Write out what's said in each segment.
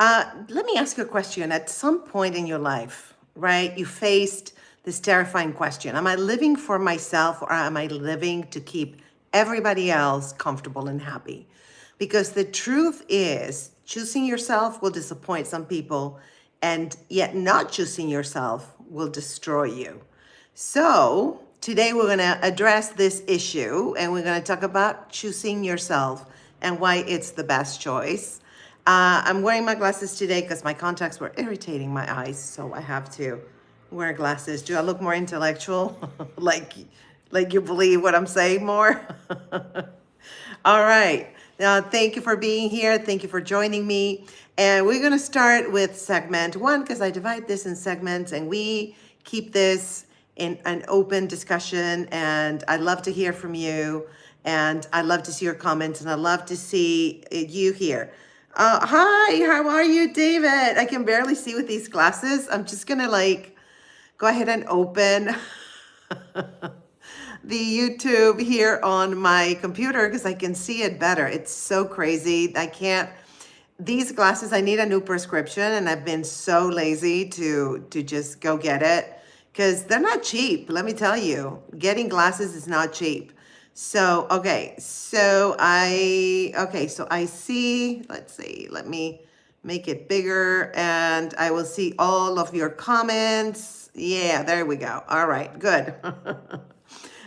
Let me ask you a question. At some point in your life, right, you faced this terrifying question. Am I living for myself or am I living to keep everybody else comfortable and happy? Because the truth is, choosing yourself will disappoint some people, and yet not choosing yourself will destroy you. So, today we're going to address this issue and we're going to talk about choosing yourself and why it's the best choice. I'm wearing my glasses today because my contacts were irritating my eyes, so I have to wear glasses. Do I look more intellectual? like like you believe what I'm saying more? All right. Now, thank you for being here. Thank you for joining me. And we're going to start with segment one because I divide this in segments and we keep this in an open discussion. And I'd love to hear from you. And I'd love to see your comments and I'd love to see you here. Hi, how are you, David? I can barely see with these glasses. I'm just going to go ahead and open the YouTube here on my computer because I can see it better. It's so crazy. I can't, these glasses, I need a new prescription and I've been so lazy to just go get it because they're not cheap. Let me tell you, getting glasses is not cheap. So, so I see, let's see, let me make it bigger and I will see all of your comments. Yeah, there we go. All right, good.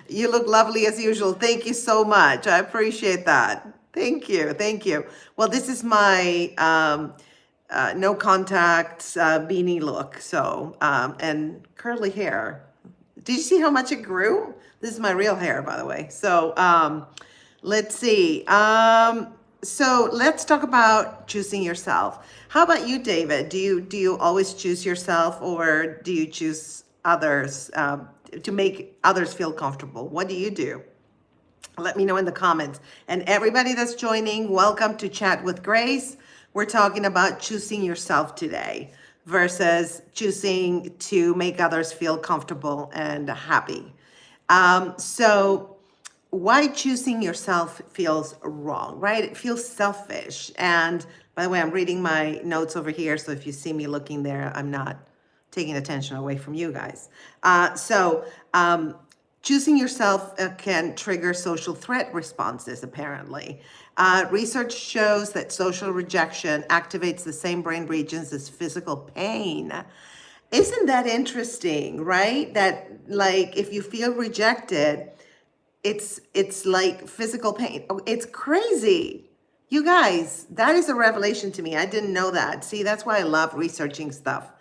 You look lovely as usual. Thank you so much. I appreciate that. Thank you. Thank you. Well, this is my no contact beanie look. So, and curly hair. Did you see how much it grew? This is my real hair, by the way. So, let's see. So let's talk about choosing yourself. How about you, David? Do you always choose yourself, or do you choose others to make others feel comfortable? What do you do? Let me know in the comments. And everybody that's joining, welcome to Chat with Grace. We're talking about choosing yourself today versus choosing to make others feel comfortable and happy. So why choosing yourself feels wrong, right? It feels selfish. And by the way, I'm reading my notes over here. So if you see me looking there, I'm not taking attention away from you guys. Choosing yourself can trigger social threat responses, apparently. Research shows that social rejection activates the same brain regions as physical pain. Isn't that interesting, right? That, like, if you feel rejected, it's like physical pain. Oh, it's crazy. You guys, that is a revelation to me. I didn't know that. See, that's why I love researching stuff.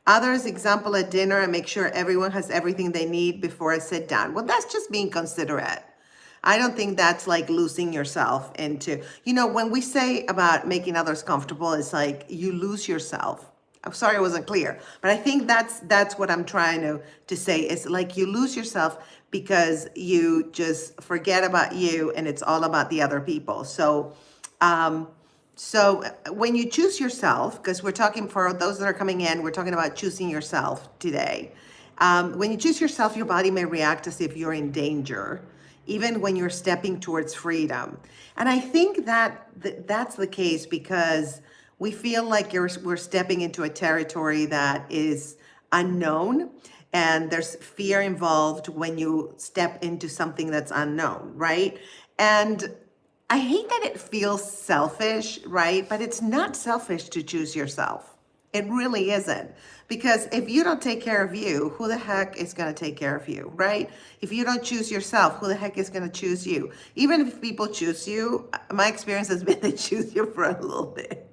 Others, example, at dinner, I make sure everyone has everything they need before I sit down. Well, that's just being considerate. I don't think that's like losing yourself into, when we say about making others comfortable, it's like you lose yourself. I'm sorry I wasn't clear, but I think that's what I'm trying to say. It's like you lose yourself because you just forget about you and it's all about the other people. So when you choose yourself, because we're talking, for those that are coming in, we're talking about choosing yourself today. When you choose yourself, your body may react as if you're in danger, even when you're stepping towards freedom. And I think that's the case because we feel like we're stepping into a territory that is unknown, and there's fear involved when you step into something that's unknown, right? And I hate that it feels selfish, right? But it's not selfish to choose yourself. It really isn't. Because if you don't take care of you, who the heck is going to take care of you, right? If you don't choose yourself, who the heck is going to choose you? Even if people choose you, my experience has been they choose you for a little bit.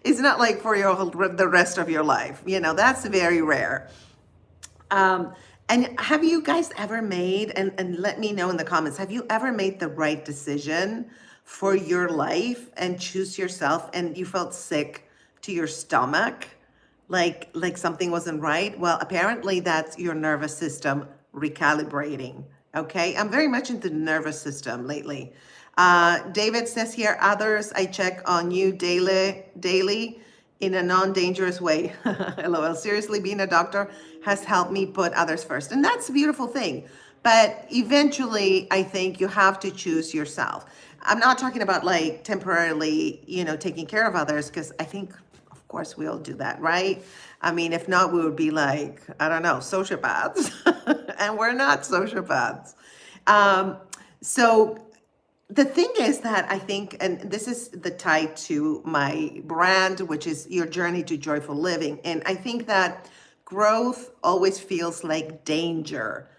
It's not like for the rest of your life. That's very rare. And have you guys ever made, and let me know in the comments, have you ever made the right decision for your life and choose yourself and you felt sick to your stomach? Like something wasn't right? Well, apparently that's your nervous system recalibrating. Okay, I'm very much into the nervous system lately. David says here, others, I check on you daily in a non-dangerous way. LOL. Seriously, being a doctor has helped me put others first. And that's a beautiful thing. But eventually, I think you have to choose yourself. I'm not talking about like temporarily, taking care of others, because I think, of course, we all do that, right? I mean, if not, we would be like, I don't know, sociopaths. And we're not sociopaths. Um, so the thing is that I think, and this is the tie to my brand, which is your journey to joyful living. And I think that growth always feels like danger,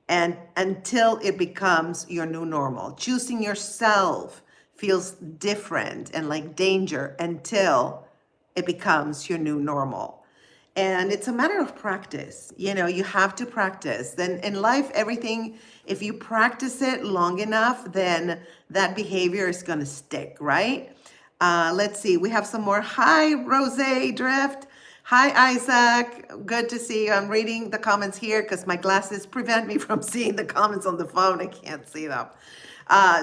and until it becomes your new normal. Choosing yourself feels different and like danger until it becomes your new normal. And it's a matter of practice. You know, you have to practice. Then in life, everything, if you practice it long enough, then that behavior is going to stick, right? Let's see. We have some more. Hi, Rose Drift. Hi, Isaac. Good to see you. I'm reading the comments here because my glasses prevent me from seeing the comments on the phone. I can't see them.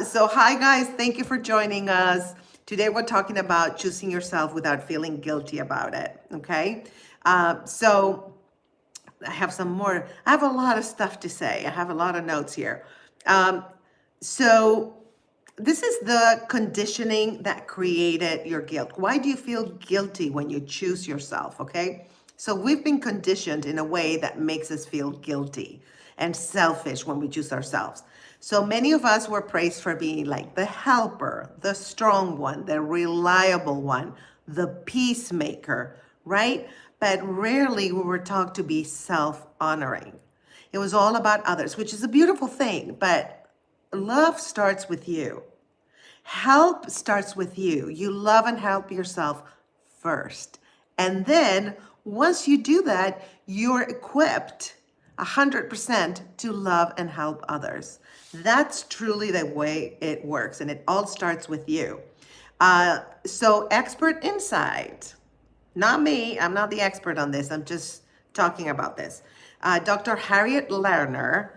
So hi, guys. Thank you for joining us. Today, we're talking about choosing yourself without feeling guilty about it. Okay. So I have some more. I have a lot of stuff to say. I have a lot of notes here. So this is the conditioning that created your guilt. Why do you feel guilty when you choose yourself? Okay. So we've been conditioned in a way that makes us feel guilty and selfish when we choose ourselves. So many of us were praised for being like the helper, the strong one, the reliable one, the peacemaker, right? But rarely we were taught to be self-honoring. It was all about others, which is a beautiful thing, but love starts with you. Help starts with you. You love and help yourself first. And then once you do that, you're equipped 100% to love and help others. That's truly the way it works. And it all starts with you. So expert insight, not me. I'm not the expert on this. I'm just talking about this. Dr. Harriet Lerner,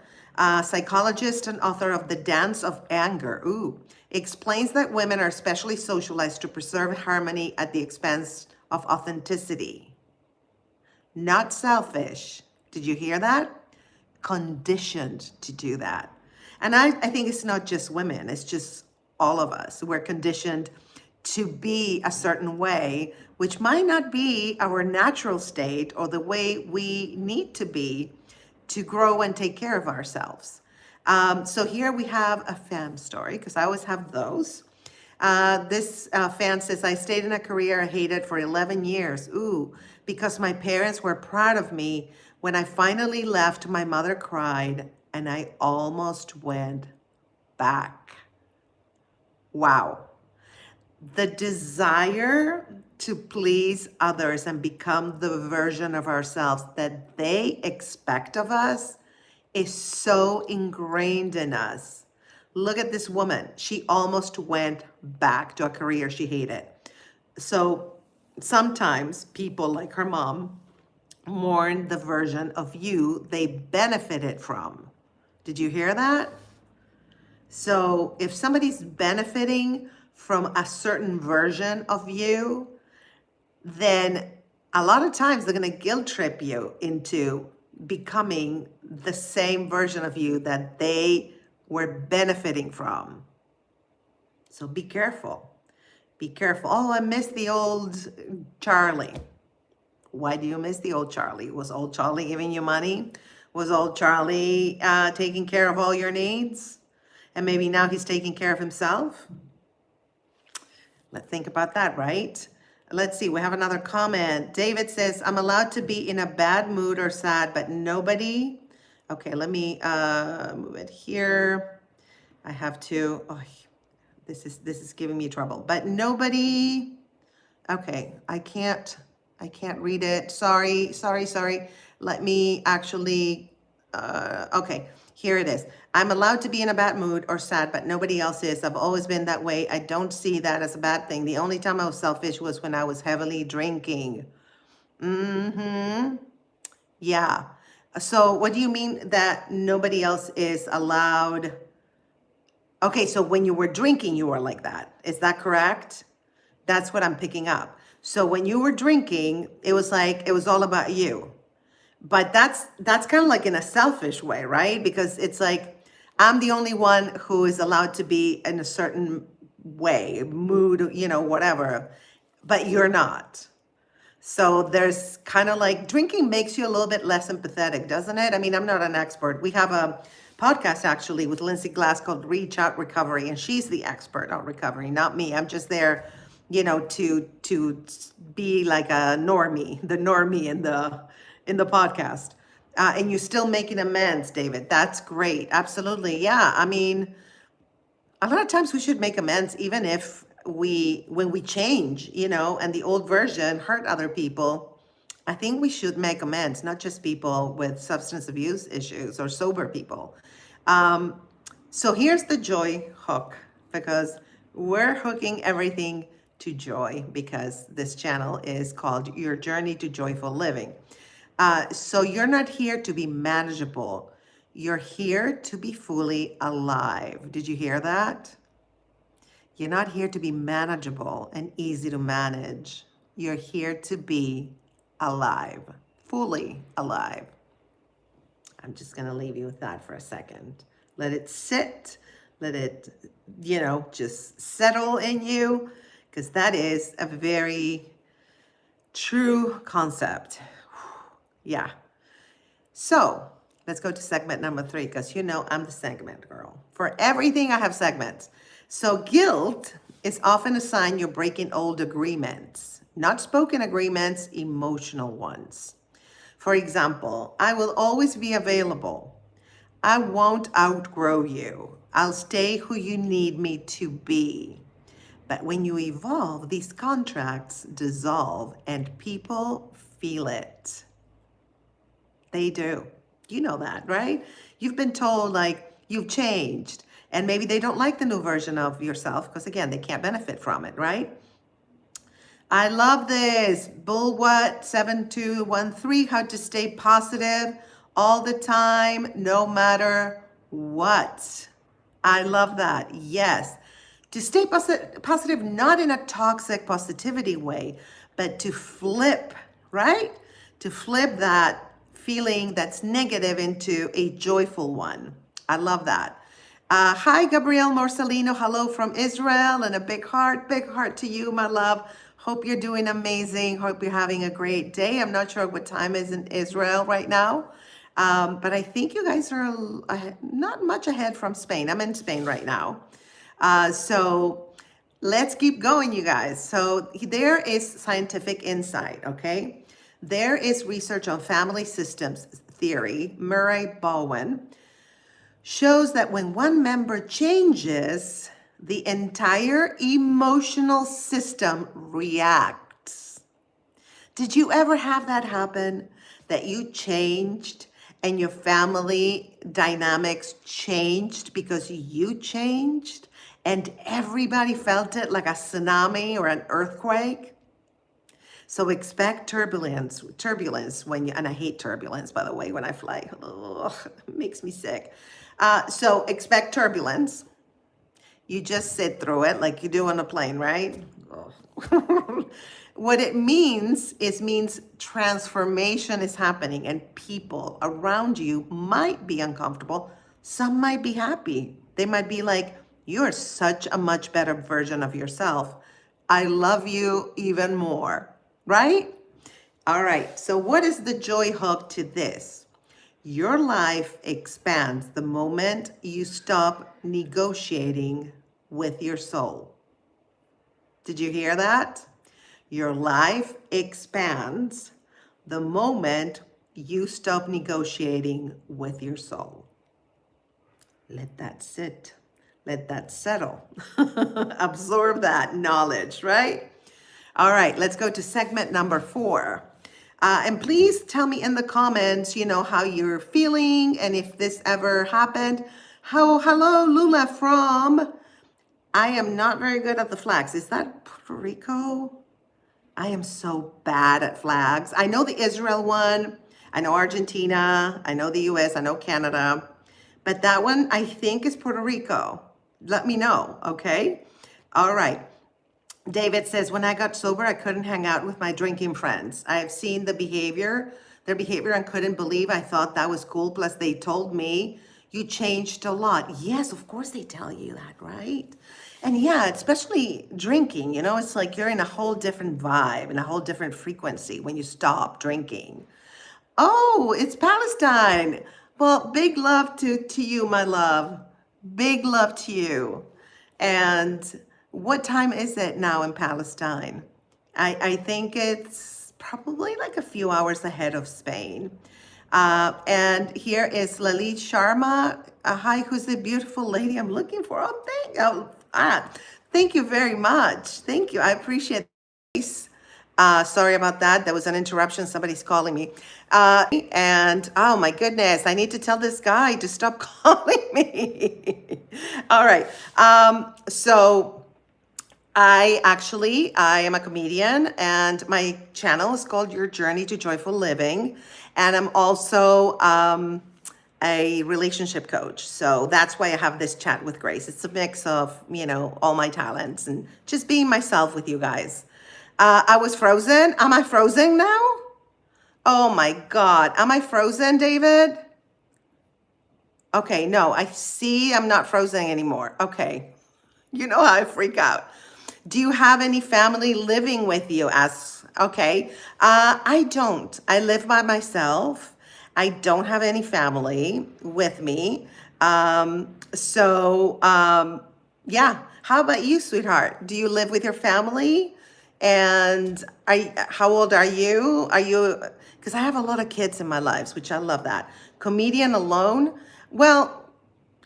psychologist and author of The Dance of Anger, explains that women are especially socialized to preserve harmony at the expense of authenticity. Not selfish. Did you hear that? Conditioned to do that. And I think it's not just women, it's just all of us. We're conditioned to be a certain way, which might not be our natural state or the way we need to be to grow and take care of ourselves. So here we have a fan story, because I always have those. This fan says, I stayed in a career I hated for 11 years. Because my parents were proud of me. When I finally left, my mother cried and I almost went back. Wow. The desire to please others and become the version of ourselves that they expect of us is so ingrained in us. Look at this woman. She almost went back to a career she hated. So sometimes people like her mom mourn the version of you they benefited from. Did you hear that? So if somebody's benefiting from a certain version of you, then a lot of times they're going to guilt trip you into becoming the same version of you that they were benefiting from. So be careful. Be careful. Oh, I miss the old Charlie. Why do you miss the old Charlie? Was old Charlie giving you money? Was old Charlie taking care of all your needs? And maybe now he's taking care of himself? Let's think about that, right? Let's see, we have another comment. David says, I'm allowed to be in a bad mood or sad, but nobody. Okay, let me move it here. I have to, this is giving me trouble, but nobody, okay, I can't read it. Sorry. Let me actually, okay, here it is. I'm allowed to be in a bad mood or sad, but nobody else is. I've always been that way. I don't see that as a bad thing. The only time I was selfish was when I was heavily drinking. Yeah. So what do you mean that nobody else is allowed? Okay, so when you were drinking, you were like that. Is that correct? That's what I'm picking up. So when you were drinking, it was like, it was all about you. But that's kind of like in a selfish way, right? Because it's like, I'm the only one who is allowed to be in a certain way, mood, whatever, but you're not. So there's kind of like drinking makes you a little bit less empathetic, doesn't it? I mean, I'm not an expert. We have a podcast actually with Lindsay Glass called Reach Out Recovery, and she's the expert on recovery, not me. I'm just there, to be like a normie, the normie in the podcast. And you're still making amends, David. That's great. Absolutely. Yeah. I mean, a lot of times we should make amends even if when we change, and the old version hurt other people. I think we should make amends, not just people with substance abuse issues or sober people. So here's the joy hook, because we're hooking everything to joy, because this channel is called Your Journey to Joyful Living. So you're not here to be manageable. You're here to be fully alive. Did you hear that? You're not here to be manageable and easy to manage. You're here to be alive, fully alive. I'm just going to leave you with that for a second. Let it sit. Let it, just settle in you, because that is a very true concept. Yeah. So let's go to segment number 3, because I'm the segment girl. For everything, I have segments. So guilt is often a sign you're breaking old agreements, not spoken agreements, emotional ones. For example, I will always be available. I won't outgrow you. I'll stay who you need me to be. But when you evolve, these contracts dissolve and people feel it. They do. You know that, right? You've been told like you've changed, and maybe they don't like the new version of yourself because, again, they can't benefit from it, right? I love this. Bulwhat 7213, how to stay positive all the time, no matter what. I love that. Yes. To stay positive, not in a toxic positivity way, but to flip, right? To flip that feeling that's negative into a joyful one. I love that. Hi, Gabrielle Morcelino. Hello from Israel, and a big heart to you, my love. Hope you're doing amazing. Hope you're having a great day. I'm not sure what time is in Israel right now, but I think you guys are not much ahead from Spain. I'm in Spain right now. So let's keep going, you guys. So there is scientific insight, okay? There is research on family systems theory. Murray Bowen shows that when one member changes, the entire emotional system reacts. Did you ever have that happen? That you changed and your family dynamics changed because you changed and everybody felt it like a tsunami or an earthquake? So expect turbulence when you, and I hate turbulence, by the way, when I fly. Ugh, it makes me sick. So expect turbulence. You just sit through it like you do on a plane, right? What it means transformation is happening and people around you might be uncomfortable. Some might be happy. They might be like, you're such a much better version of yourself. I love you even more. Right? All right. So what is the joy hook to this? Your life expands the moment you stop negotiating with your soul. Did you hear that? Your life expands the moment you stop negotiating with your soul. Let that sit. Let that settle. Absorb that knowledge, right? All right, let's go to segment number 4. And please tell me in the comments, how you're feeling and if this ever happened. Hello, Lula from, I am not very good at the flags. Is that Puerto Rico? I am so bad at flags. I know the Israel one. I know Argentina. I know the US. I know Canada. But that one, I think, is Puerto Rico. Let me know, okay? All right. David says, when I got sober, I couldn't hang out with my drinking friends. I have seen their behavior, and couldn't believe I thought that was cool. Plus, they told me you changed a lot. Yes, of course they tell you that, right? And yeah, especially drinking, it's like you're in a whole different vibe and a whole different frequency when you stop drinking. Oh, it's Palestine. Well, big love to you, my love. Big love to you. And what time is it now in Palestine? I think it's probably like a few hours ahead of Spain. And here is Lalit Sharma. Hi, who's the beautiful lady I'm looking for? Thank you very much. Thank you. I appreciate it. Sorry about that. There was an interruption. Somebody's calling me. And oh my goodness, I need to tell this guy to stop calling me. All right. So I am a comedian, and my channel is called Your Journey to Joyful Living. And I'm also a relationship coach. So that's why I have this chat with Grace. It's a mix of, all my talents and just being myself with you guys. I was frozen. Am I frozen now? Oh my God. Am I frozen, David? Okay, no, I see I'm not frozen anymore. Okay. You know how I freak out. Do you have any family living with you? Okay. I don't. I live by myself. I don't have any family with me. Yeah. How about you, sweetheart? Do you live with your family? And how old are you? Because I have a lot of kids in my lives, which I love that. Comedian alone? Well,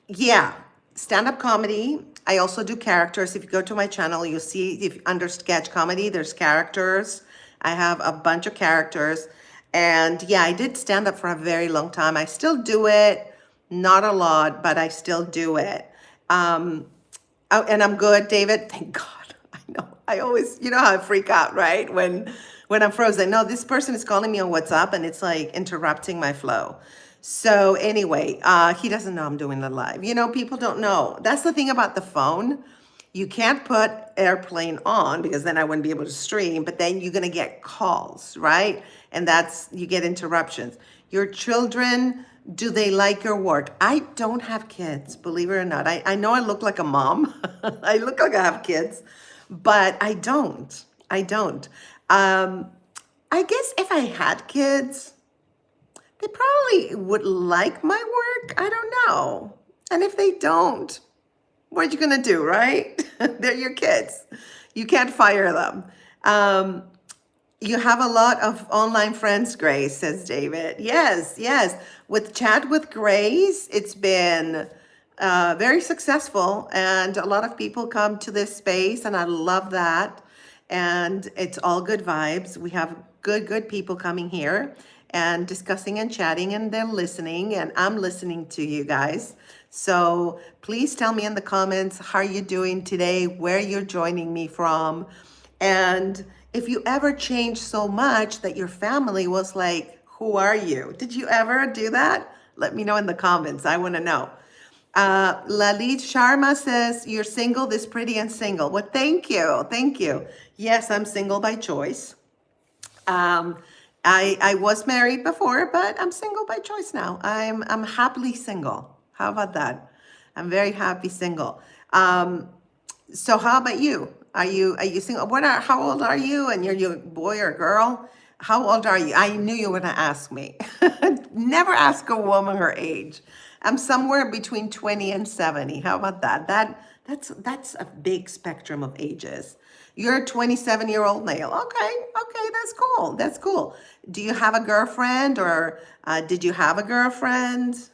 yeah, stand-up comedy. I also do characters. If you go to my channel, you'll see if under sketch comedy, there's characters. I have a bunch of characters. And yeah, I did stand up for a very long time. I still do it, not a lot, but I still do it. And I'm good, David. Thank God. I know. I always, how I freak out, right? When I'm frozen. No, this person is calling me on WhatsApp and it's like interrupting my flow. So anyway, he doesn't know I'm doing the live. People don't know. That's the thing about the phone. You can't put airplane on because then I wouldn't be able to stream, but then you're going to get calls, right? And you get interruptions. Your children, do they like your work? I don't have kids, believe it or not. I know I look like a mom. I look like I have kids, but I don't. I don't. I guess if I had kids, they probably would like my work. I don't know. And if they don't, what are you going to do, right? They're your kids. You can't fire them. You have a lot of online friends, Grace, says David. Yes, yes. With Chat with Grace, it's been very successful, and a lot of people come to this space, and I love that. And it's all good vibes. We have good people coming here and discussing and chatting, and they're listening, and I'm listening to you guys. So please tell me in the comments how you're doing today, where you're joining me from, and if you ever changed so much that your family was like, who are you? Did you ever do that? Let me know in the comments. I want to know. Lalit Sharma says, you're single, this pretty and single. Well, thank you. Thank you. Yes, I'm single by choice. I was married before, but I'm single by choice now. I'm happily single. How about that? I'm very happy single. So how about you? Are you single? How old are you? And you're a boy or a girl? How old are you? I knew you were gonna ask me. Never ask a woman her age. I'm somewhere between 20 and 70. How about that? That's a big spectrum of ages. You're a 27-year-old male. Okay, that's cool. That's cool. Do you have a girlfriend, or did you have a girlfriend?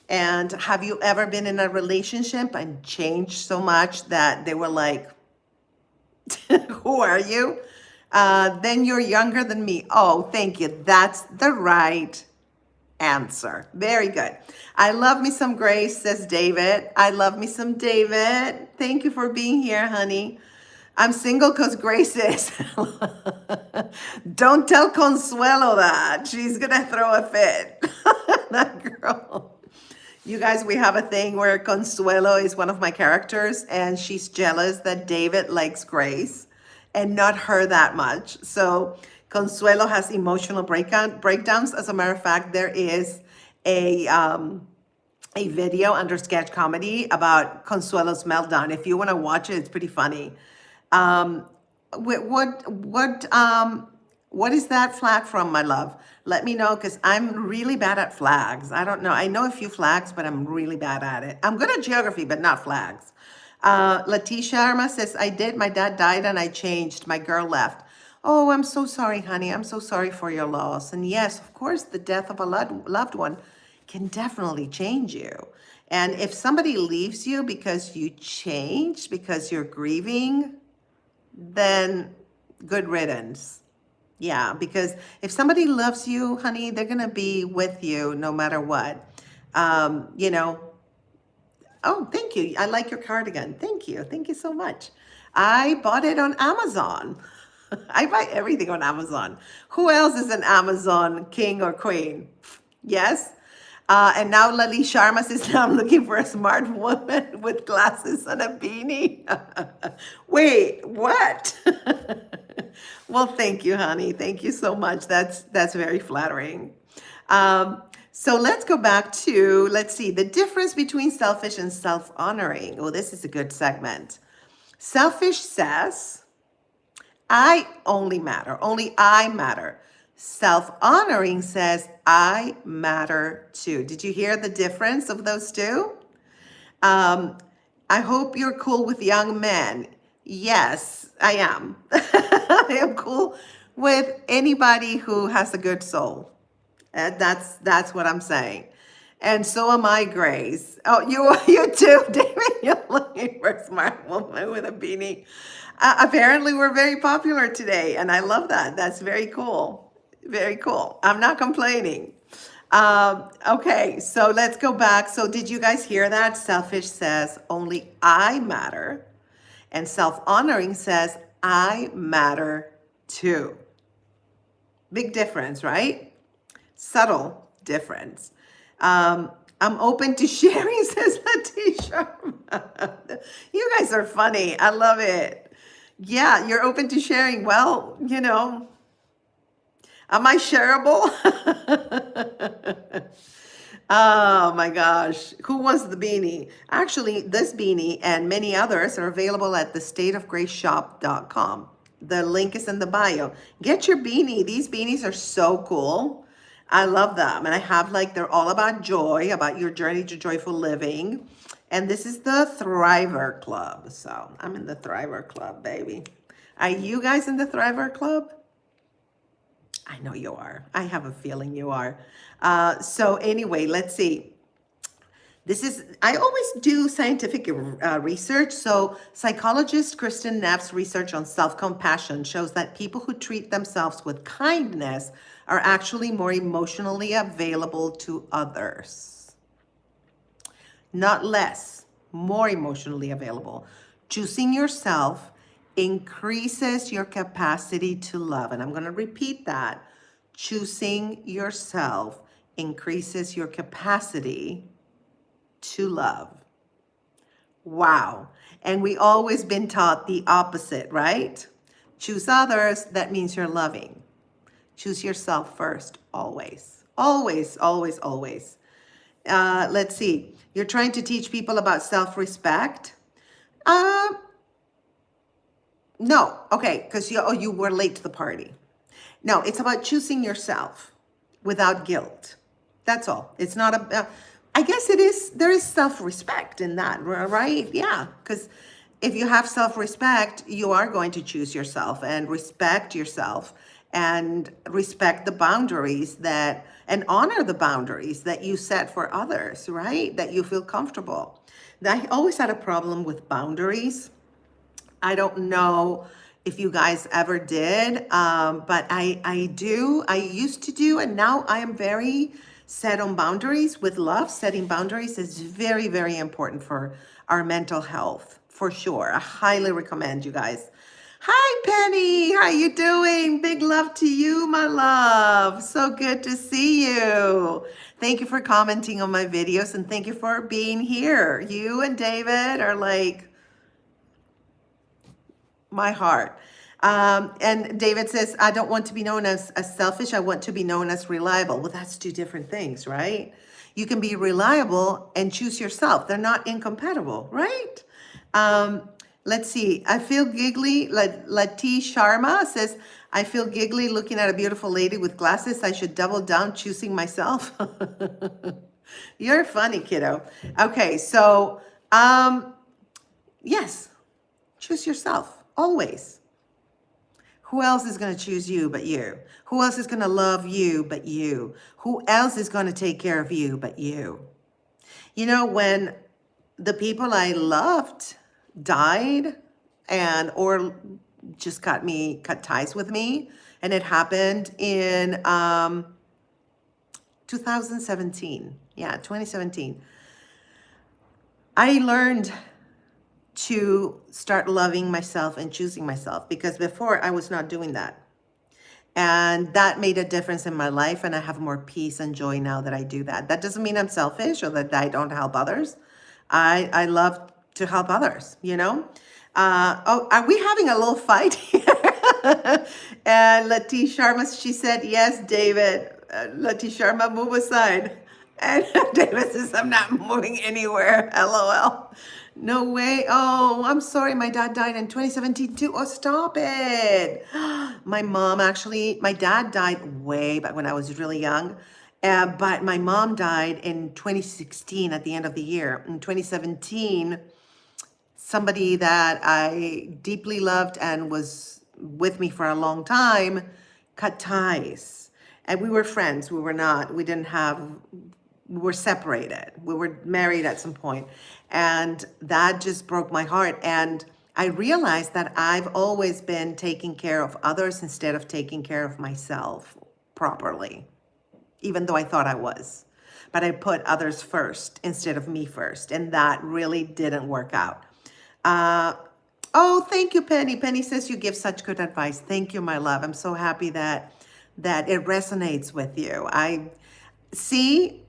And have you ever been in a relationship and changed so much that they were like, who are you? Then you're younger than me. Oh, thank you. That's the right answer. Very good. I love me some Grace, says David. I love me some David. Thank you for being here, honey. I'm single because Grace is. Don't tell Consuelo that. She's going to throw a fit. That girl. You guys, we have a thing where Consuelo is one of my characters, and she's jealous that David likes Grace and not her that much. So Consuelo has emotional breakdowns. As a matter of fact, there is a a video under sketch comedy about Consuelo's meltdown. If you want to watch it, it's pretty funny. Um, what is that flag from, my love? Let me know, because I'm really bad at flags. I don't know. I know a few flags, but I'm really bad at it. I'm good at geography, but not flags. Letitia Sharma says, I did. My dad died and I changed. My girl left. Oh, I'm so sorry, honey. I'm so sorry for your loss. And yes, of course, the death of a loved one can definitely change you. And if somebody leaves you because you changed, because you're grieving, then good riddance. Yeah, because if somebody loves you, honey, they're gonna be with you no matter what. You know, oh, thank you. I like your cardigan. Thank you. Thank you so much. I bought it on Amazon. I buy everything on Amazon. Who else is an Amazon king or queen? Yes. And now Lali Sharma says, now I'm looking for a smart woman with glasses and a beanie. Wait, what? Well, thank you, honey. Thank you so much. That's very flattering. So let's go back to, let's see, the difference between selfish and self-honoring. Oh, this is a good segment. Selfish says, I only matter, only I matter. Self-honoring says, I matter too. Did you hear the difference of those two? I hope you're cool with young men. Yes, I am. I am cool with anybody who has a good soul. That's what I'm saying. And so am I, Grace. Oh, you too, David. You're looking for a smart woman with a beanie. Apparently, we're very popular today, and I love that. That's very cool. Very cool. I'm not complaining. Okay, so let's go back. So did you guys hear that? Selfish says, only I matter. And self-honoring says, I matter too. Big difference, right? Subtle difference. I'm open to sharing, says Letitia. You guys are funny. I love it. Yeah, you're open to sharing. Well, you know, am I shareable? Oh my gosh. Who wants the beanie? Actually, this beanie and many others are available at thestateofgraceshop.com. The link is in the bio. Get your beanie. These beanies are so cool. I love them. And I have like, they're all about joy, about your journey to joyful living. And this is the Thriver Club. So I'm in the Thriver Club, baby. Are you guys in the Thriver Club? I know you are. I have a feeling you are. So anyway, let's see. I always do scientific research. So psychologist Kristen Neff's research on self-compassion shows that people who treat themselves with kindness are actually more emotionally available to others. Not less, more emotionally available. Choosing yourself increases your capacity to love. And I'm going to repeat that. Choosing yourself increases your capacity to love. Wow. And we always been taught the opposite, right? Choose others, that means you're loving. Choose yourself first, always. Always, always, always. Let's see. You're trying to teach people about self-respect. No, okay, because you were late to the party. No, it's about choosing yourself without guilt. That's all. It's not a, I guess it is, there is self-respect in that, right? Yeah, because if you have self-respect, you are going to choose yourself and respect yourself and respect the boundaries that, and honor the boundaries that you set for others, right? That you feel comfortable. I always had a problem with boundaries. I don't know if you guys ever did, but I do. I used to do, and now I am very set on boundaries with love. Setting boundaries is very, very important for our mental health, for sure. I highly recommend you guys. Hi, Penny. How you doing? Big love to you, my love. So good to see you. Thank you for commenting on my videos, and thank you for being here. You and David are like my heart. And David says, I don't want to be known as selfish. I want to be known as reliable. Well, that's two different things, right? You can be reliable and choose yourself. They're not incompatible, right? Um, let's see. I feel giggly. Lati Sharma says, I feel giggly looking at a beautiful lady with glasses. I should double down choosing myself. You're funny, kiddo. Okay, so yes, choose yourself always. Who else is going to choose you but you? Who else is going to love you but you? Who else is going to take care of you but you? You know, when the people I loved died and or just cut ties with me, and it happened in 2017. Yeah, 2017. I learned to start loving myself and choosing myself, because before I was not doing that. And that made a difference in my life, and I have more peace and joy now that I do that. That doesn't mean I'm selfish or that I don't help others. I love to help others, you know? Oh, are we having a little fight here? And Lati Sharma, she said, yes, David. Lati Sharma, move aside. And David says, I'm not moving anywhere. LOL. No way. Oh, I'm sorry. My dad died in 2017 too. Oh, stop it. My dad died way back when I was really young. But my mom died in 2016 at the end of the year. In 2017, somebody that I deeply loved and was with me for a long time cut ties. And we were friends. We were not. We were separated. We were married at some point. And that just broke my heart. And I realized that I've always been taking care of others instead of taking care of myself properly, even though I thought I was. But I put others first instead of me first. And that really didn't work out. Oh, thank you, Penny. Penny says you give such good advice. Thank you, my love. I'm so happy that it resonates with you. I see.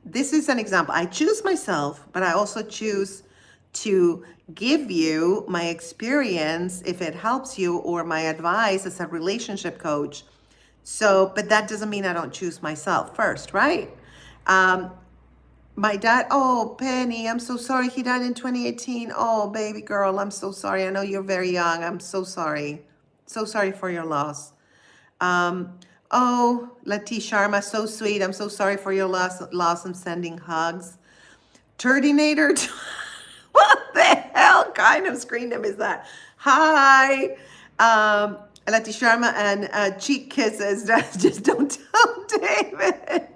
This is an example. I choose myself, but I also choose to give you my experience if it helps you, or my advice as a relationship coach. So, but that doesn't mean I don't choose myself first, right? My dad, oh, Penny, I'm so sorry. He died in 2018. Oh, baby girl, I'm so sorry. I know you're very young. I'm so sorry. So sorry for your loss. Oh, Lati Sharma, so sweet. I'm so sorry for your loss. I'm sending hugs. Turdinator, what the hell kind of screen name is that? Hi, Lati Sharma, and cheek kisses. Just don't tell David.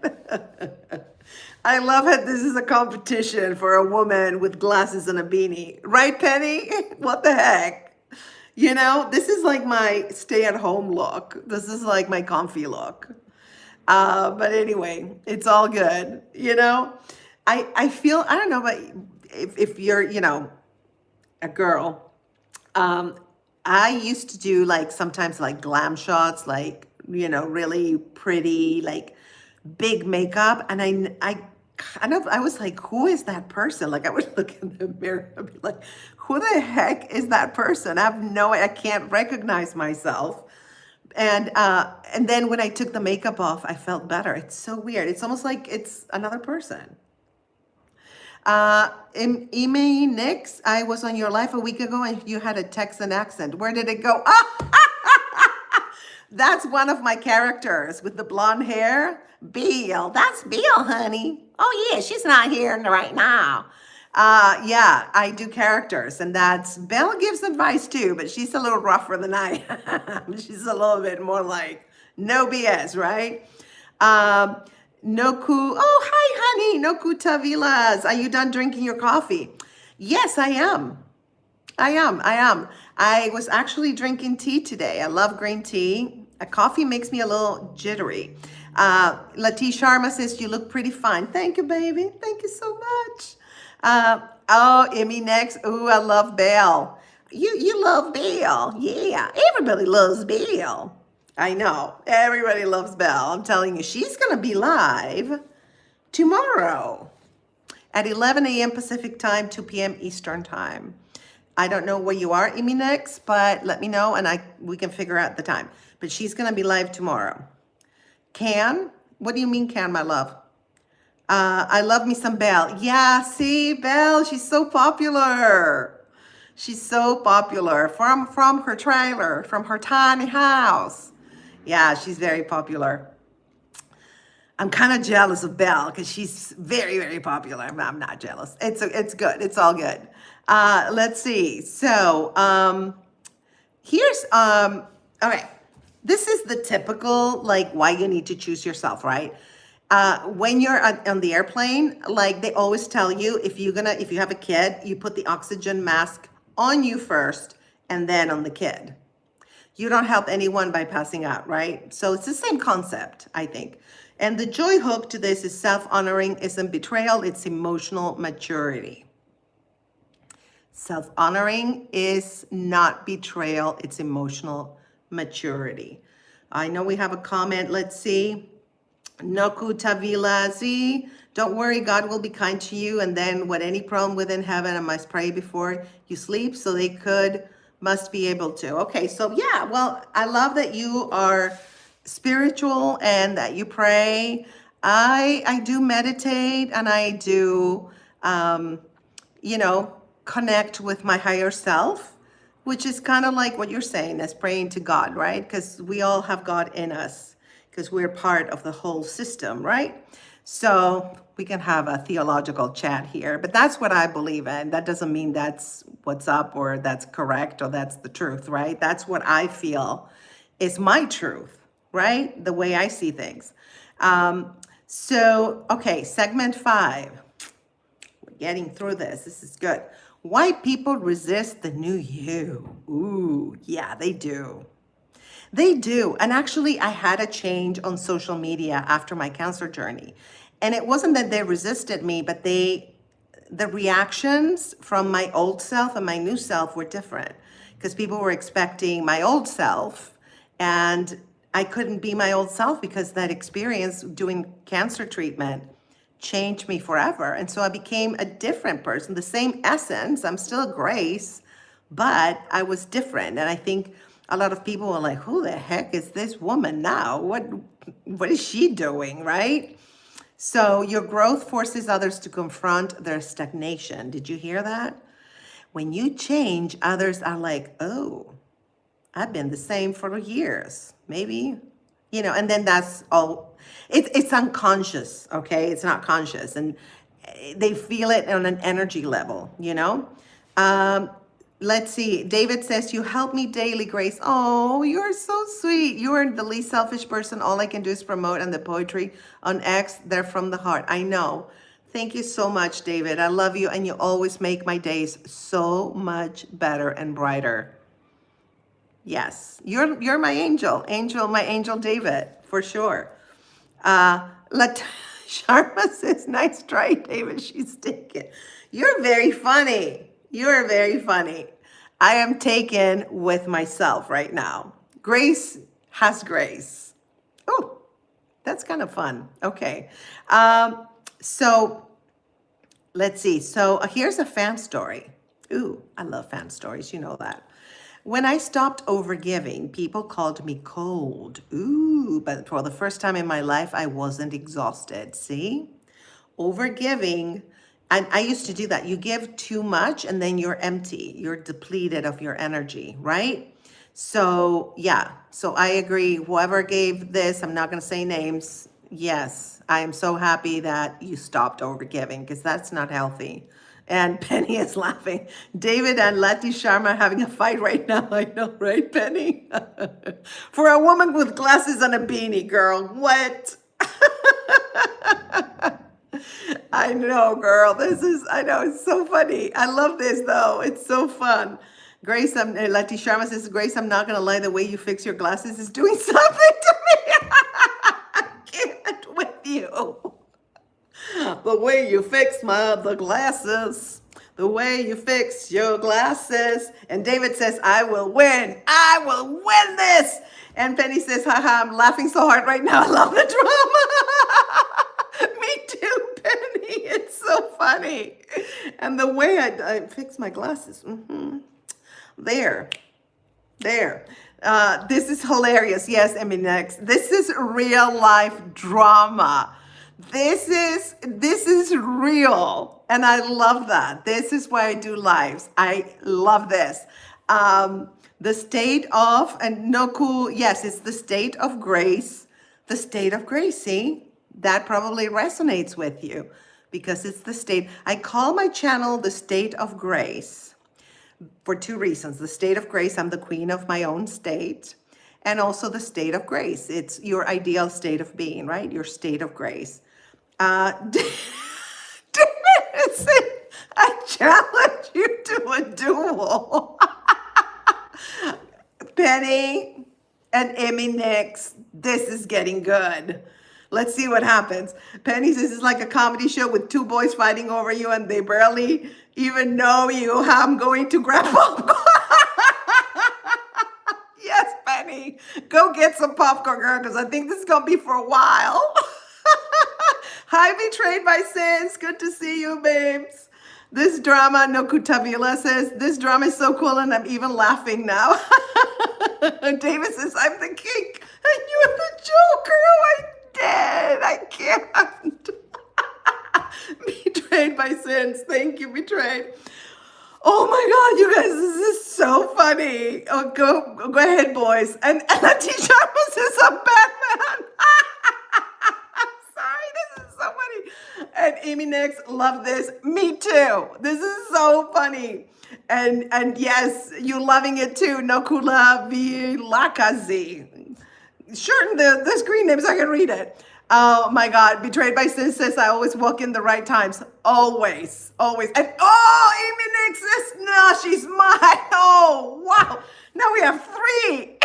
I love it. This is a competition for a woman with glasses and a beanie. Right, Penny? What the heck? You know, this is like my stay-at-home look. This is like my comfy look. But anyway, it's all good. You know, I feel, I don't know, but if you're, you know, a girl, I used to do like sometimes like glam shots, like, you know, really pretty, like big makeup. And I was like, who is that person? Like, I would look in the mirror and be like, who the heck is that person? I can't recognize myself. And then when I took the makeup off, I felt better. It's so weird. It's almost like it's another person. Amy Nix, I was on your live a week ago and you had a Texan accent. Where did it go? That's one of my characters with the blonde hair. Bill, that's Bill, honey. Oh yeah, she's not here right now. Yeah, I do characters, and that's Belle gives advice too, but she's a little rougher than I am. She's a little bit more like no BS, right? Noku, oh hi honey, Noku Tavilas. Are you done drinking your coffee? Yes, I am. I am. I was actually drinking tea today. I love green tea. A coffee makes me a little jittery. Lati Sharma says, you look pretty fine. Thank you, baby. Thank you so much. Oh, Emmy next. Ooh, I love Belle. You love Belle. Yeah, everybody loves Belle. I know. Everybody loves Belle. I'm telling you, she's going to be live tomorrow at 11 a.m. Pacific time, 2 p.m. Eastern time. I don't know where you are, Eminex, but let me know and we can figure out the time. But she's gonna be live tomorrow. Can? What do you mean, can, my love? I love me some Belle. Yeah, see, Belle, she's so popular. She's so popular from her trailer, from her tiny house. Yeah, she's very popular. I'm kind of jealous of Belle because she's very, very popular. I'm not jealous. It's good. It's all good. Let's see. So here's okay. This is the typical like why you need to choose yourself, right? When you're on the airplane, like they always tell you, if you have a kid, you put the oxygen mask on you first and then on the kid. You don't help anyone by passing out, right? So it's the same concept, I think. And the joy hook to this is self-honoring isn't betrayal, it's emotional maturity. Self-honoring is not betrayal, it's emotional maturity. I know we have a comment, let's see. Noku Tavilazi, don't worry, God will be kind to you. And then what any problem within heaven, I must pray before you sleep so they must be able to. Okay, so yeah, well, I love that you are spiritual and that you pray. I do meditate and I do, connect with my higher self, which is kind of like what you're saying as praying to God, right? Because we all have God in us because we're part of the whole system, right? So we can have a theological chat here, but that's what I believe in. That doesn't mean that's what's up or that's correct or that's the truth, right? That's what I feel is my truth, right? The way I see things. Okay, segment 5. We're getting through this. This is good. Why people resist the new you. Ooh, yeah, they do. They do. And actually, I had a change on social media after my cancer journey. And it wasn't that they resisted me, but the reactions from my old self and my new self were different because people were expecting my old self and I couldn't be my old self because that experience doing cancer treatment changed me forever. And so I became a different person, the same essence. I'm still Grace, but I was different. And I think a lot of people were like, who the heck is this woman now? What is she doing, right? So your growth forces others to confront their stagnation. Did you hear that? When you change, others are like, oh, I've been the same for years, maybe, and then that's all, it's unconscious, okay? It's not conscious. And they feel it on an energy level, Let's see. David says, you help me daily, Grace. Oh, you're so sweet. You are the least selfish person. All I can do is promote and the poetry on X. They're from the heart. I know. Thank you so much, David. I love you. And you always make my days so much better and brighter. Yes, you're my angel, my angel David, for sure. Sharma says, nice try, David. She's taken. You're very funny. You're very funny. I am taken with myself right now. Grace has grace. Oh, that's kind of fun. Okay. So let's see. So here's a fan story. Ooh, I love fan stories. You know that. When I stopped overgiving, people called me cold. Ooh, but for the first time in my life, I wasn't exhausted. See? Overgiving, and I used to do that. You give too much and then you're empty. You're depleted of your energy, right? So, yeah. So I agree. Whoever gave this, I'm not going to say names. Yes, I am so happy that you stopped overgiving because that's not healthy. And Penny is laughing. David and Lati Sharma are having a fight right now. I know, right, Penny? For a woman with glasses and a beanie, girl. What? I know, girl. I know, it's so funny. I love this, though. It's so fun. Grace, Lati Sharma says, Grace, I'm not going to lie. The way you fix your glasses is doing something to me. I can't with you. The way you fix the glasses, the way you fix your glasses. And David says, I will win. I will win this. And Penny says, haha, I'm laughing so hard right now. I love the drama. Me too, Penny. It's so funny. And the way I fix my glasses. There. There. This is hilarious. Yes, Emmy next. This is real life drama. This is real. And I love that. This is why I do lives. I love this. The state of, and Noku, yes, it's the state of grace. The state of grace, see? That probably resonates with you because it's the state. I call my channel the state of grace for two reasons. The state of grace, I'm the queen of my own state. And also the state of grace. It's your ideal state of being, right? Your state of grace. I challenge you to a duel. Penny and Emmy next. This is getting good. Let's see what happens. Penny says it's like a comedy show with two boys fighting over you and they barely even know you. I'm going to grab popcorn. Yes, Penny. Go get some popcorn, girl, because I think this is going to be for a while. Hi, Betrayed by Sins. Good to see you, babes. This drama, Nokutavila says, this drama is so cool and I'm even laughing now. David says, I'm the king and you're the joker. Oh, I did. I can't. Betrayed by Sins. Thank you, Betrayed. Oh my God, you guys, this is so funny. Oh, go ahead, boys. And Letitia says, I'm Batman. Sorry, this is so funny. And Amy next, love this. Me too. This is so funny. And yes, you loving it too. Nokula Vilakazi. Shorten the screen name so I can read it. Oh my God, Betrayed by Sin says I always walk in the right times. Always, always. And Amy Nick says, no, she's mine. Oh, wow. Now we have three.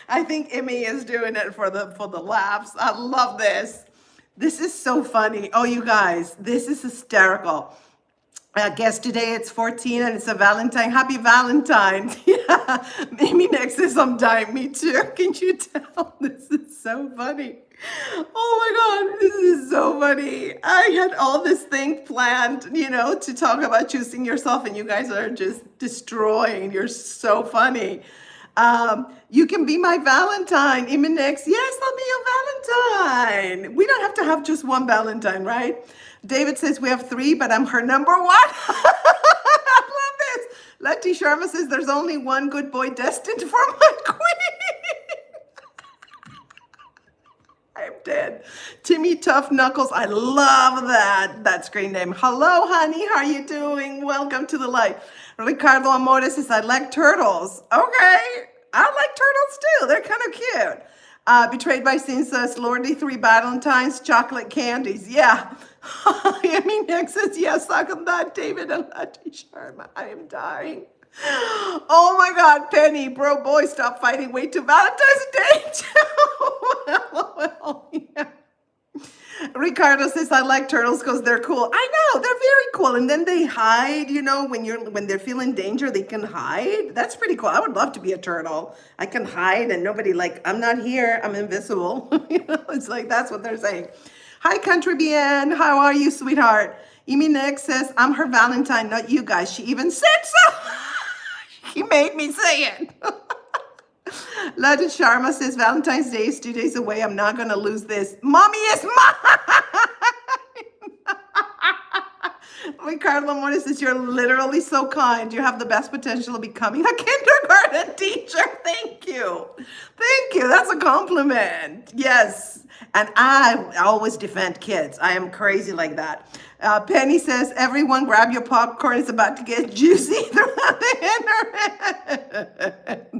I think Emmy is doing it for the laughs. I love this. This is so funny. Oh, you guys, this is hysterical. I guess today it's 14 and it's a Valentine. Happy Valentine's. Yeah. Amy next is I'm dying. Me too. Can you tell? This is so funny. Oh my God. This is so funny. I had all this thing planned, to talk about choosing yourself and you guys are just destroying. You're so funny. You can be my Valentine. Amy next. Yes, I'll be your Valentine. We don't have to have just one Valentine, right? David says we have three, but I'm her number one. I love this. Letty Sharma says there's only one good boy destined for my queen. I'm dead. Timmy Tough Knuckles. I love that screen name. Hello, honey. How are you doing? Welcome to the light. Ricardo Amores says I like turtles. Okay. I like turtles too. They're kind of cute. Betrayed by Sin says Lordy 3 Valentines, chocolate candies. Yeah. I mean, next says, yes, suck on that, David and Letty Sharma. I am dying. Oh my God, Penny, bro, boy, stop fighting. Wait till Valentine's Day too. Well, yeah. Ricardo says, I like turtles because they're cool. I know, they're very cool. And then they hide, when they're feeling danger, they can hide. That's pretty cool. I would love to be a turtle. I can hide and nobody I'm not here. I'm invisible. It's like, that's what they're saying. Hi, Country Bien. How are you, sweetheart? Amy Nick says, I'm her Valentine, not you guys. She even said so. He made me say it. Lada Sharma says, Valentine's Day is 2 days away. I'm not going to lose this. Mommy is mine. Ricardo Lamorte says, you're literally so kind. You have the best potential of becoming a kindergarten teacher. Thank you. Thank you. That's a compliment. Yes. And I always defend kids. I am crazy like that. Penny says, everyone grab your popcorn. It's about to get juicy throughout the internet.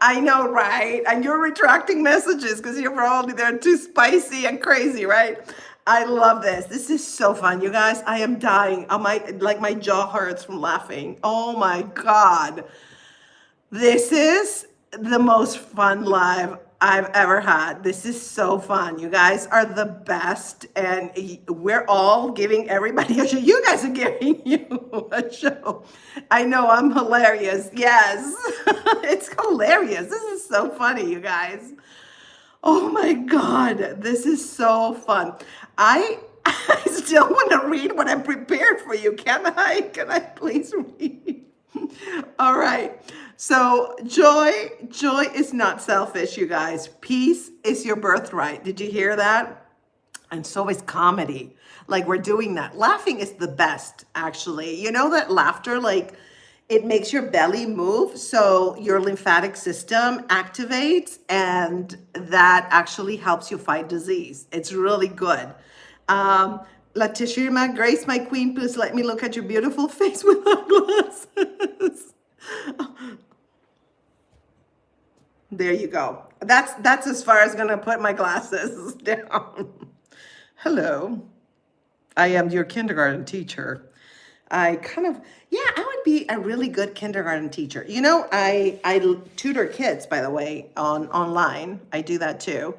I know, right? And you're retracting messages because they're too spicy and crazy, right? I love this. This is so fun, you guys. I am dying. My jaw hurts from laughing. Oh my God. This is the most fun live I've ever had. This is so fun. You guys are the best. And we're all giving everybody a show. You guys are giving you a show. I know I'm hilarious. Yes. It's hilarious. This is so funny, you guys. Oh my God, this is so fun. I still want to read what I prepared for you. Can I please read? All right. So joy is not selfish, you guys. Peace is your birthright. Did you hear that? And so is comedy. Like we're doing that. Laughing is the best, actually. You know that laughter, like it makes your belly move, so your lymphatic system activates, and that actually helps you fight disease. It's really good. Um, Latishima, Grace, my queen, please let me look at your beautiful face without glasses. There you go. That's as far as gonna put my glasses down. Hello. I am your kindergarten teacher. I kind of, yeah, I would be a really good kindergarten teacher. You know, I tutor kids, by the way, online. I do that too.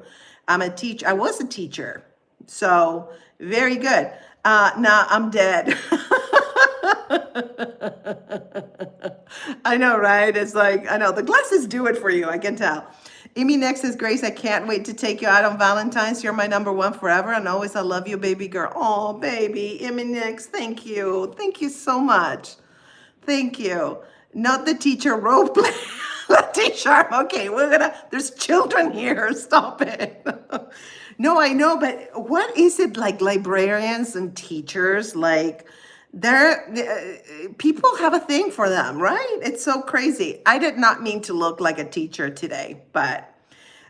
I'm a teacher. I was a teacher, so very good. Nah, I'm dead. I know, right? It's like, I know the glasses do it for you. I can tell. Amy next says, Grace, I can't wait to take you out on Valentine's. You're my number one forever. And always, I love you, baby girl. Oh, baby. Amy next, thank you. Thank you so much. Thank you. Not the teacher role play. The teacher. Okay, there's children here. Stop it. No, I know, but what is it like librarians and teachers? Like, people have a thing for them, right? It's so crazy. I did not mean to look like a teacher today, but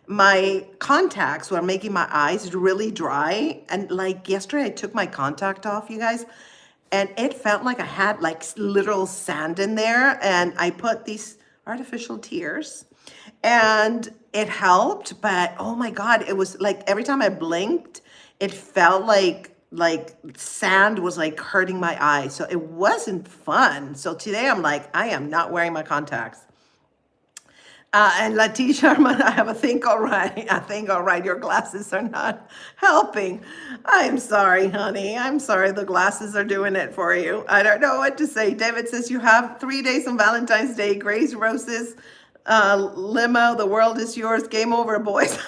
my contacts were making my eyes really dry. And like yesterday, I took my contact off, you guys, and it felt like I had like literal sand in there. And I put these artificial tears and it helped. But oh my God, it was like every time I blinked, it felt like sand was like hurting my eyes. So it wasn't fun. So today I'm like, I am not wearing my contacts. And Letitia, I have a think all right. I think all right. Your glasses are not helping. I'm sorry, honey. I'm sorry. The glasses are doing it for you. I don't know what to say. David says you have 3 days on Valentine's Day. Grace Roses, limo. The world is yours. Game over, boys.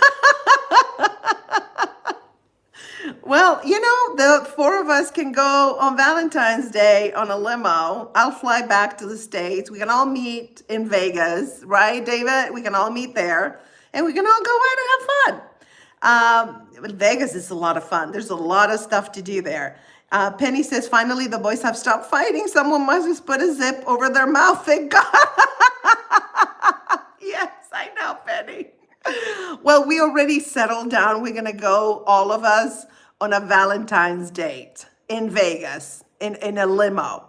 Well, you know, the four of us can go on Valentine's Day on a limo. I'll fly back to the States. We can all meet in Vegas, right, David? We can all meet there and we can all go out and have fun. Vegas is a lot of fun. There's a lot of stuff to do there. Penny says, finally, the boys have stopped fighting. Someone must just put a zip over their mouth. Thank God. Yes, I know, Penny. Well, we already settled down. We're going to go, all of us, on a Valentine's date in Vegas in a limo.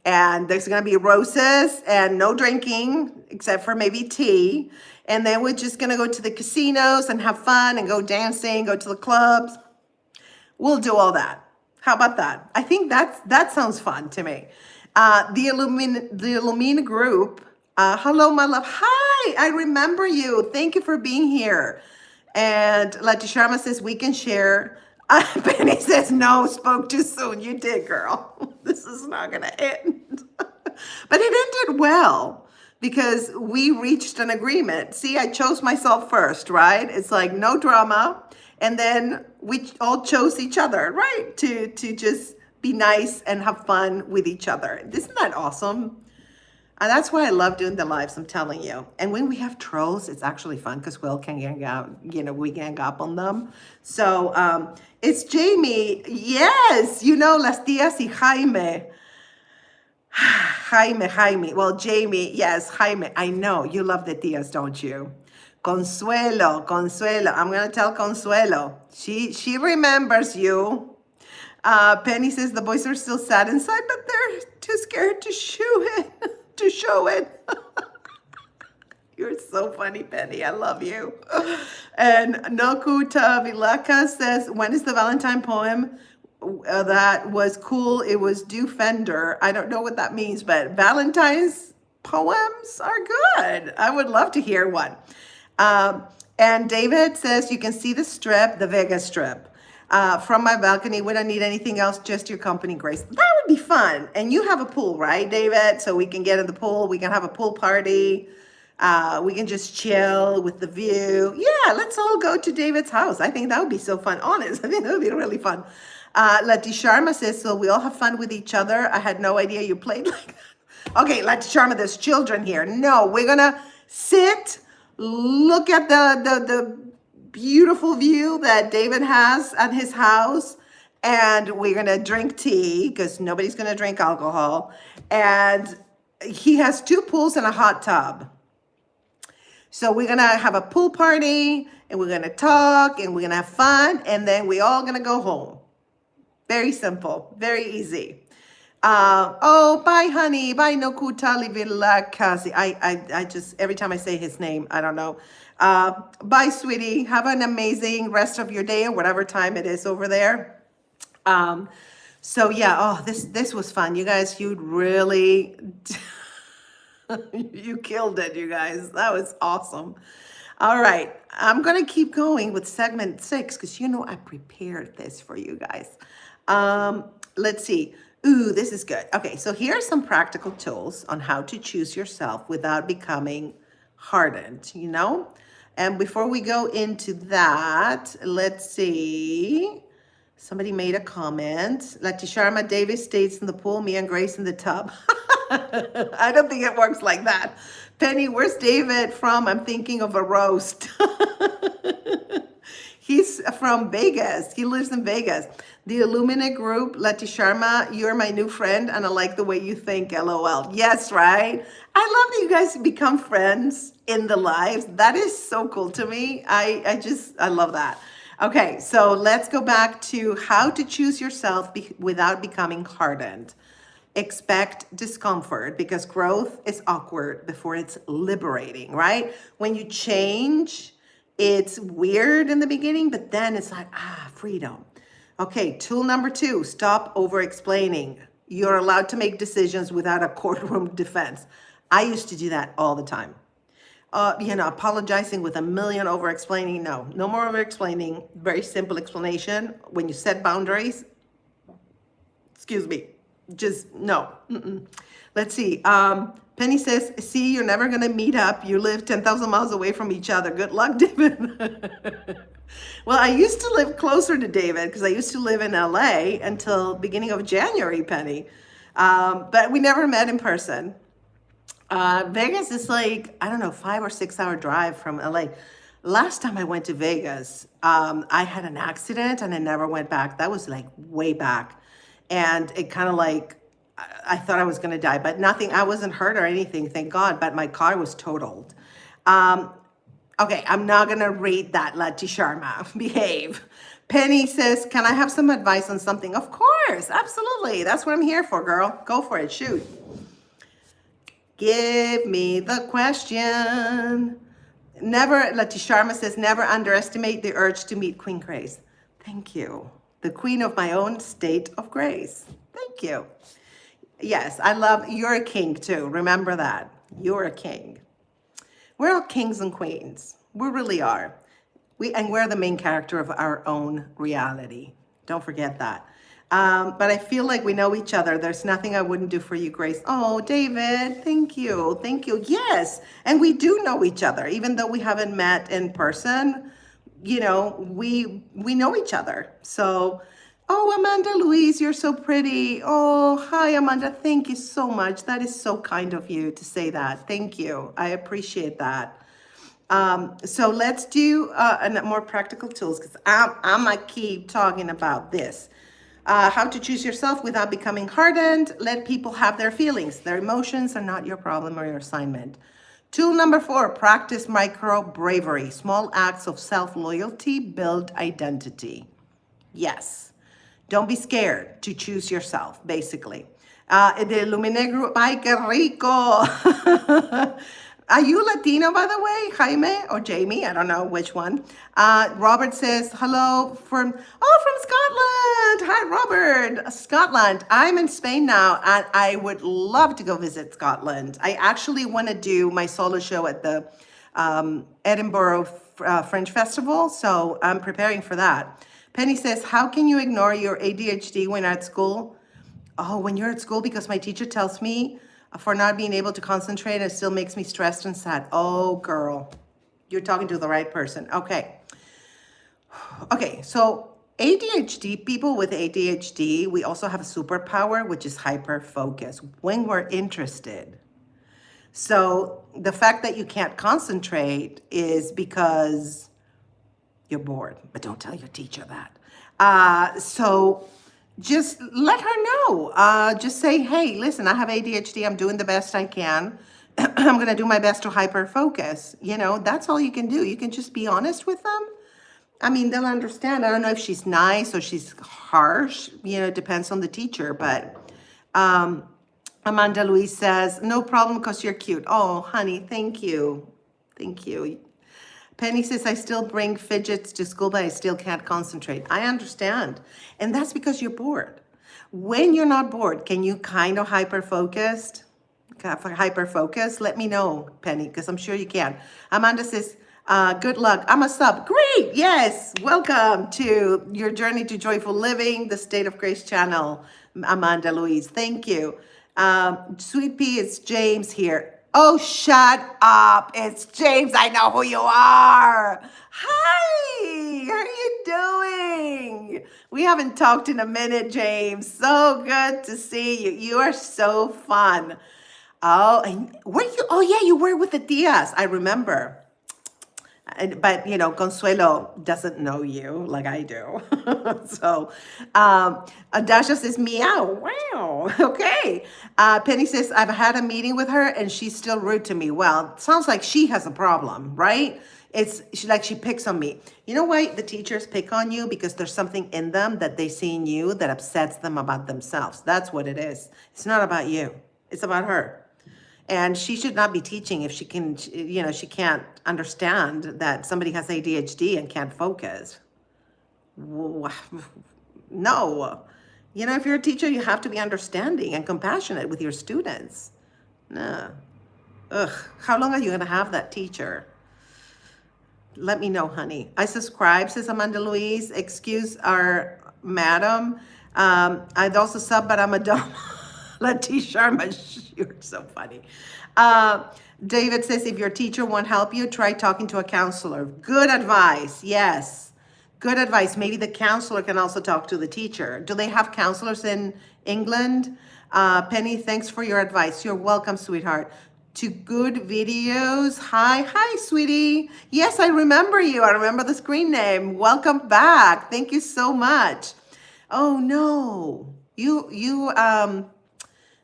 And there's going to be roses and no drinking except for maybe tea. And then we're just going to go to the casinos and have fun and go dancing, go to the clubs. We'll do all that. How about that? I think that sounds fun to me. The Illumina group. Hello, my love. Hi, I remember you. Thank you for being here. And Lati Sharma says we can share. Penny says, no, spoke too soon. You did, girl. This is not going to end. But it ended well because we reached an agreement. See, I chose myself first, right? It's like no drama. And then we all chose each other, right? To just be nice and have fun with each other. Isn't that awesome? And that's why I love doing the lives, I'm telling you. And when we have trolls, it's actually fun because Will can gang out, we gang up on them. So it's Jamie. Yes, las tías y Jaime. Jaime. Well, Jamie, yes, Jaime. I know, you love the tías, don't you? Consuelo. I'm going to tell Consuelo. She remembers you. Penny says the boys are still sad inside, but they're too scared to show it. You're so funny, Penny. I love you. And Nokuta Vilaka says, when is the Valentine poem that was cool? It was Do Fender. I don't know what that means, but Valentine's poems are good. I would love to hear one. And David says, you can see the strip, the Vegas strip. From my balcony, we don't need anything else, just your company, Grace. That would be fun. And you have a pool, right, David? So we can get in the pool. We can have a pool party. We can just chill with the view. Yeah, let's all go to David's house. I think that would be so fun. Honest, I think that would be really fun. Lati Sharma says, so we all have fun with each other. I had no idea you played like that. Okay, like Sharma, there's children here. No, we're gonna sit, look at the beautiful view that David has at his house, and we're gonna drink tea because nobody's gonna drink alcohol. And he has two pools and a hot tub. So we're gonna have a pool party and we're gonna talk and we're gonna have fun and then we all gonna go home. Very simple, very easy. Oh, bye, honey. Bye, Nokuta Livilla Kasi. I just, every time I say his name, I don't know. Bye, sweetie. Have an amazing rest of your day or whatever time it is over there. So yeah, oh, this was fun. You guys, you really, you killed it, you guys. That was awesome. All right, I'm gonna keep going with segment 6 because you know I prepared this for you guys. Let's see. Ooh, this is good. Okay, so here are some practical tools on how to choose yourself without becoming hardened, you know? And before we go into that, let's see. Somebody made a comment. Lati Sharma Davis stays in the pool, me and Grace in the tub. I don't think it works like that. Penny, where's David from? I'm thinking of a roast. He's from Vegas. He lives in Vegas. The Illumina group, Lati Sharma, you're my new friend and I like the way you think, LOL. Yes, right? I love that you guys become friends in the lives. That is so cool to me. I love that. Okay, so let's go back to how to choose yourself without becoming hardened. Expect discomfort because growth is awkward before it's liberating, right? When you change, it's weird in the beginning, but then it's like, freedom. Okay, tool number 2, stop over-explaining. You're allowed to make decisions without a courtroom defense. I used to do that all the time. Apologizing with a million over-explaining. No more over-explaining. Very simple explanation. When you set boundaries, excuse me, just no. Let's see. Penny says, see, you're never going to meet up. You live 10,000 miles away from each other. Good luck, David. Well, I used to live closer to David because I used to live in LA until beginning of January, Penny. But we never met in person. Vegas is like, I don't know, 5 or 6 hour drive from LA. Last time I went to Vegas, I had an accident and I never went back. That was like way back. And it kind of like, I thought I was going to die, but nothing, I wasn't hurt or anything, thank God, but my car was totaled. Okay, I'm not going to read that, Lati Sharma. Behave. Penny says, can I have some advice on something? Of course, absolutely. That's what I'm here for, girl. Go for it. Shoot. Give me the question. Lati Sharma says, never underestimate the urge to meet Queen Grace. Thank you. The queen of my own state of grace. Thank you. Yes, I love, you're a king too. Remember that. You're a king. We're all kings and queens. We really are. We're the main character of our own reality. Don't forget that. But I feel like we know each other. There's nothing I wouldn't do for you, Grace. Oh, David, thank you. Thank you. Yes. And we do know each other, even though we haven't met in person. You know, we know each other. So, oh, Amanda Louise, you're so pretty. Oh, hi, Amanda. Thank you so much. That is so kind of you to say that. Thank you. I appreciate that. So let's do more practical tools because I'm going to keep talking about this. How to choose yourself without becoming hardened. Let people have their feelings. Their emotions are not your problem or your assignment. Tool number 4, practice micro bravery. Small acts of self-loyalty build identity. Yes. Don't be scared to choose yourself, basically. The Lumine group, ay, que rico. Are you Latino, by the way, Jaime or Jamie? I don't know which one. Robert says, hello from Scotland. Hi, Robert. Scotland. I'm in Spain now, and I would love to go visit Scotland. I actually want to do my solo show at the Edinburgh Fringe Festival, so I'm preparing for that. Penny says, how can you ignore your ADHD when at school? Oh, when you're at school, because my teacher tells me for not being able to concentrate, it still makes me stressed and sad. Oh, girl, you're talking to the right person. Okay. Okay, so ADHD, people with ADHD, we also have a superpower, which is hyper focus when we're interested. So the fact that you can't concentrate is because you're bored, but don't tell your teacher that. So just let her know. Just say, hey, listen, I have ADHD. I'm doing the best I can. I'm going to do my best to hyper focus. You know, that's all you can do. You can just be honest with them. I mean, they'll understand. I don't know if she's nice or she's harsh. You know, it depends on the teacher. But Amanda Louise says, no problem because you're cute. Oh, honey, thank you. Thank you. Penny says, I still bring fidgets to school, but I still can't concentrate. I understand. And that's because you're bored. When you're not bored, can you kind of hyper focus? Let me know, Penny, because I'm sure you can. Amanda says, good luck. I'm a sub. Great. Yes. Welcome to your journey to joyful living, the State of Grace channel, Amanda Louise. Thank you. Sweet Pea, it's James here. Oh, shut up. It's James. I know who you are. Hi. How are you doing? We haven't talked in a minute, James. So good to see you. You are so fun. Oh, and were you? Oh, yeah, you were with the Diaz. I remember. But you know, Consuelo doesn't know you like I do. So Dasha says meow. Wow. Okay. Penny says I've had a meeting with her and she's still rude to me. Well, sounds like she has a problem, right? She picks on me. You know why the teachers pick on you? Because there's something in them that they see in you that upsets them about themselves. That's what it is. It's not about you. It's about her. And she should not be teaching if she can, you know, she can't understand that somebody has ADHD and can't focus. No. You know, if you're a teacher, you have to be understanding and compassionate with your students. No. Ugh. How long are you going to have that teacher? Let me know, honey. I subscribe, says Amanda Louise. Excuse our madam. I'd also sub, but I'm a dumb. Letty Sharma, you're so funny. David says, if your teacher won't help you, try talking to a counselor. Good advice. Yes. Good advice. Maybe the counselor can also talk to the teacher. Do they have counselors in England? Penny, thanks for your advice. You're welcome, sweetheart. To good videos. Hi, sweetie. Yes, I remember you. I remember the screen name. Welcome back. Thank you so much. Oh no.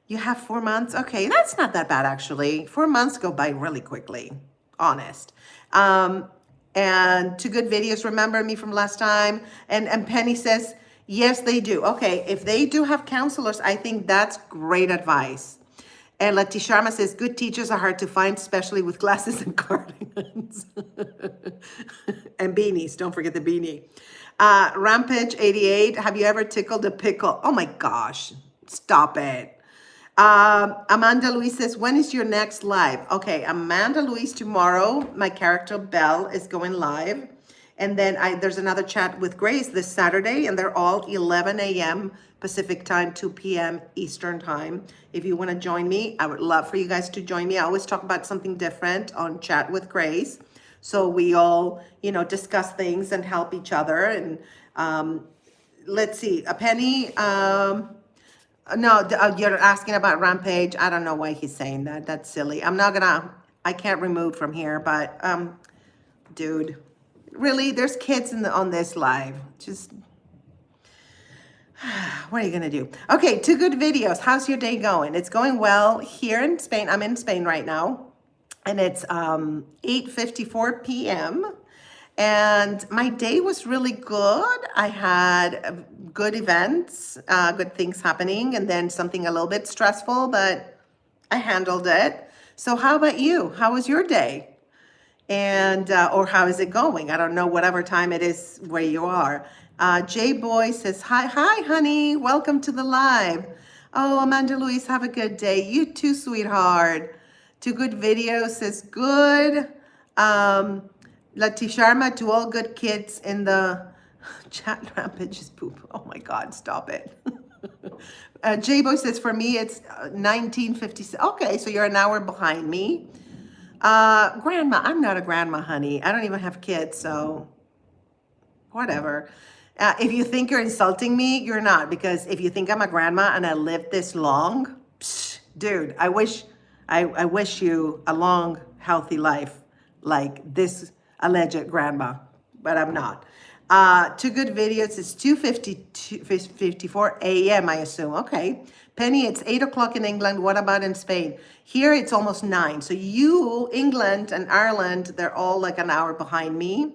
You have 4 months? Okay, that's not that bad, actually. 4 months go by really quickly, honest. And to good videos, remember me from last time? And Penny says, yes, they do. Okay, if they do have counselors, I think that's great advice. And Letty Sharma says, good teachers are hard to find, especially with glasses and cardigans. And beanies, don't forget the beanie. Rampage 88, have you ever tickled a pickle? Oh my gosh, stop it. Amanda Louise says, when is your next live? Okay, Amanda Louise, tomorrow, my character Belle is going live. And then there's another chat with Grace this Saturday, and they're all 11 a.m. Pacific time, 2 p.m. Eastern time. If you want to join me, I would love for you guys to join me. I always talk about something different on Chat with Grace. So we all, you know, discuss things and help each other. And let's see, a Penny, no, you're asking about Rampage. I don't know why he's saying that. That's silly. I can't remove from here, but dude, really, there's kids on this live. Just, what are you gonna do? Okay, 2 good videos. How's your day going? It's going well here in Spain. I'm in Spain right now, and it's 8:54 p.m. And my day was really good. I had good events, good things happening, and then something a little bit stressful, but I handled it. So how about you? How was your day? And, or how is it going? I don't know, whatever time it is where you are. Jay Boy says, hi, honey. Welcome to the live. Oh, Amanda Louise, have a good day. You too, sweetheart. 2 good videos says good. Lati Sharma, to all good kids in the chat. Rampage is poop. Oh my God, stop it. J-Boy says, for me, it's 1956. Okay, so you're an hour behind me. Grandma, I'm not a grandma, honey. I don't even have kids, so whatever. If you think you're insulting me, you're not, because if you think I'm a grandma and I lived this long, psh, dude, I wish you a long, healthy life like this alleged grandma, but I'm not. Two good videos. It's 2:54 a.m. I assume. Okay, Penny, it's 8 o'clock in England. What about in Spain? Here it's almost 9. So you, England and Ireland, they're all like an hour behind me.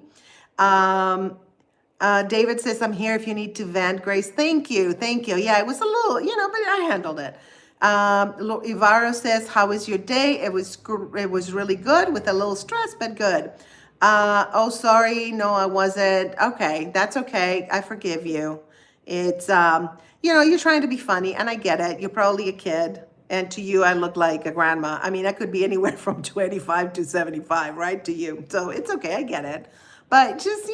David says, I'm here if you need to vent, Grace. Thank you. Thank you. Yeah, it was a little, but I handled it. Ivaro says, how was your day? It was really good with a little stress, but good. Oh, sorry. No, I wasn't. Okay, that's okay. I forgive you. It's, you're trying to be funny, and I get it. You're probably a kid. And to you, I look like a grandma. I mean, I could be anywhere from 25 to 75, right? To you. So it's okay. I get it. But just,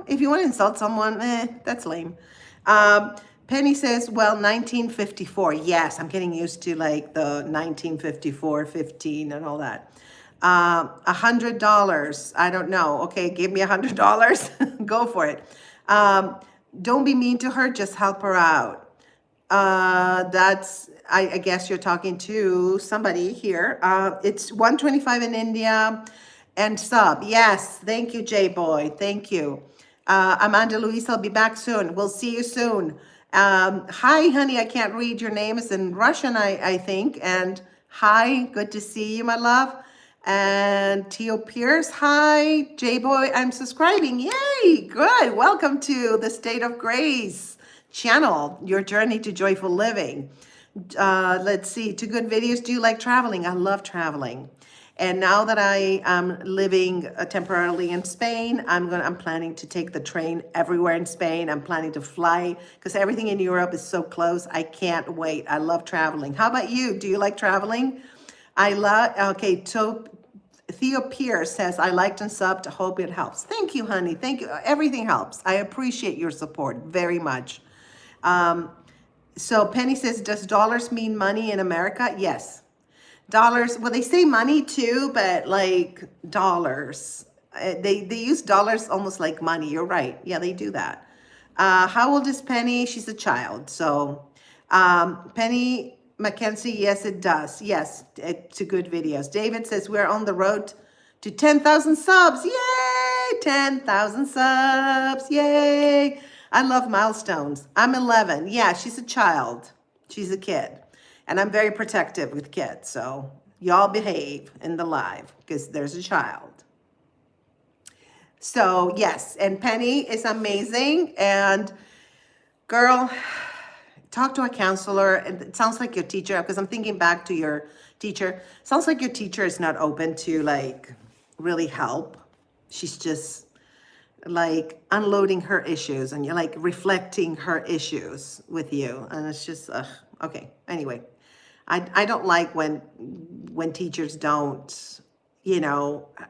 if you want to insult someone, that's lame. Penny says, well, 1954. Yes, I'm getting used to like the 1954, 15 and all that. $100. I don't know. Okay, give me $100. Go for it. Don't be mean to her. Just help her out. I guess you're talking to somebody here. It's 125 in India. And sub, yes, thank you, J-Boy, thank you. Amanda Luis, I'll be back soon. We'll see you soon. Hi, honey, I can't read your name. It's in Russian, I think. And hi, good to see you, my love. And Teo Pierce, hi. J-Boy, I'm subscribing. Yay, good. Welcome to the State of Grace channel, your journey to joyful living. Let's see, two good videos. Do you like traveling? I love traveling. And now that I am living temporarily in Spain, I'm planning to take the train everywhere in Spain. I'm planning to fly because everything in Europe is so close. I can't wait. I love traveling. How about you? Do you like traveling? Okay, Theo Pierce says, I liked and subbed. Hope it helps. Thank you, honey. Thank you. Everything helps. I appreciate your support very much. So Penny says, does dollars mean money in America? Yes. Dollars, well, they say money too, but like dollars. They use dollars almost like money. You're right. Yeah, they do that. How old is Penny? She's a child. So Penny Mackenzie, yes, it does. Yes, to good videos. David says, we're on the road to 10,000 subs. Yay! 10,000 subs. Yay! I love milestones. I'm 11. Yeah, she's a child. She's a kid. And I'm very protective with kids, so y'all behave in the live because there's a child. So yes, and Penny is amazing. And girl, talk to a counselor. And it sounds like your teacher, because I'm thinking back to your teacher. Sounds like your teacher is not open to like really help. She's just like unloading her issues and you're like reflecting her issues with you. And it's just, okay, anyway. I don't like when teachers don't,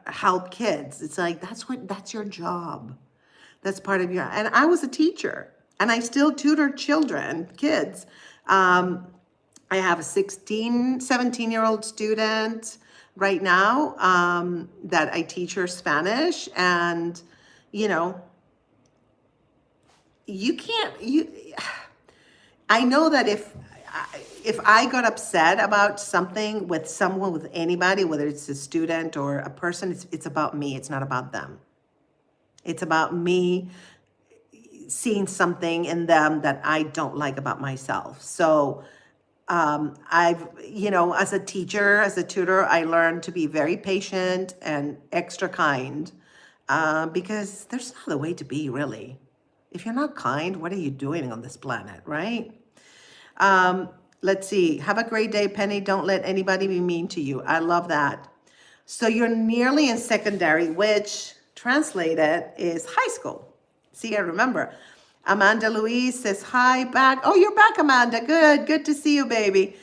help kids. It's like, that's your job. That's part of and I was a teacher and I still tutor kids. I have a 17-year-old student right now that I teach her Spanish, and, I know that if I got upset about something with someone, with anybody, whether it's a student or a person, it's about me. It's not about them. It's about me seeing something in them that I don't like about myself. So as a teacher, as a tutor, I learned to be very patient and extra kind because there's no other way to be, really. If you're not kind, what are you doing on this planet, right? Let's see. Have a great day, Penny. Don't let anybody be mean to you. I love that. So you're nearly in secondary, which translated is high school. See, I remember. Amanda Louise says, hi, back. Oh, you're back, Amanda. Good. Good to see you, baby.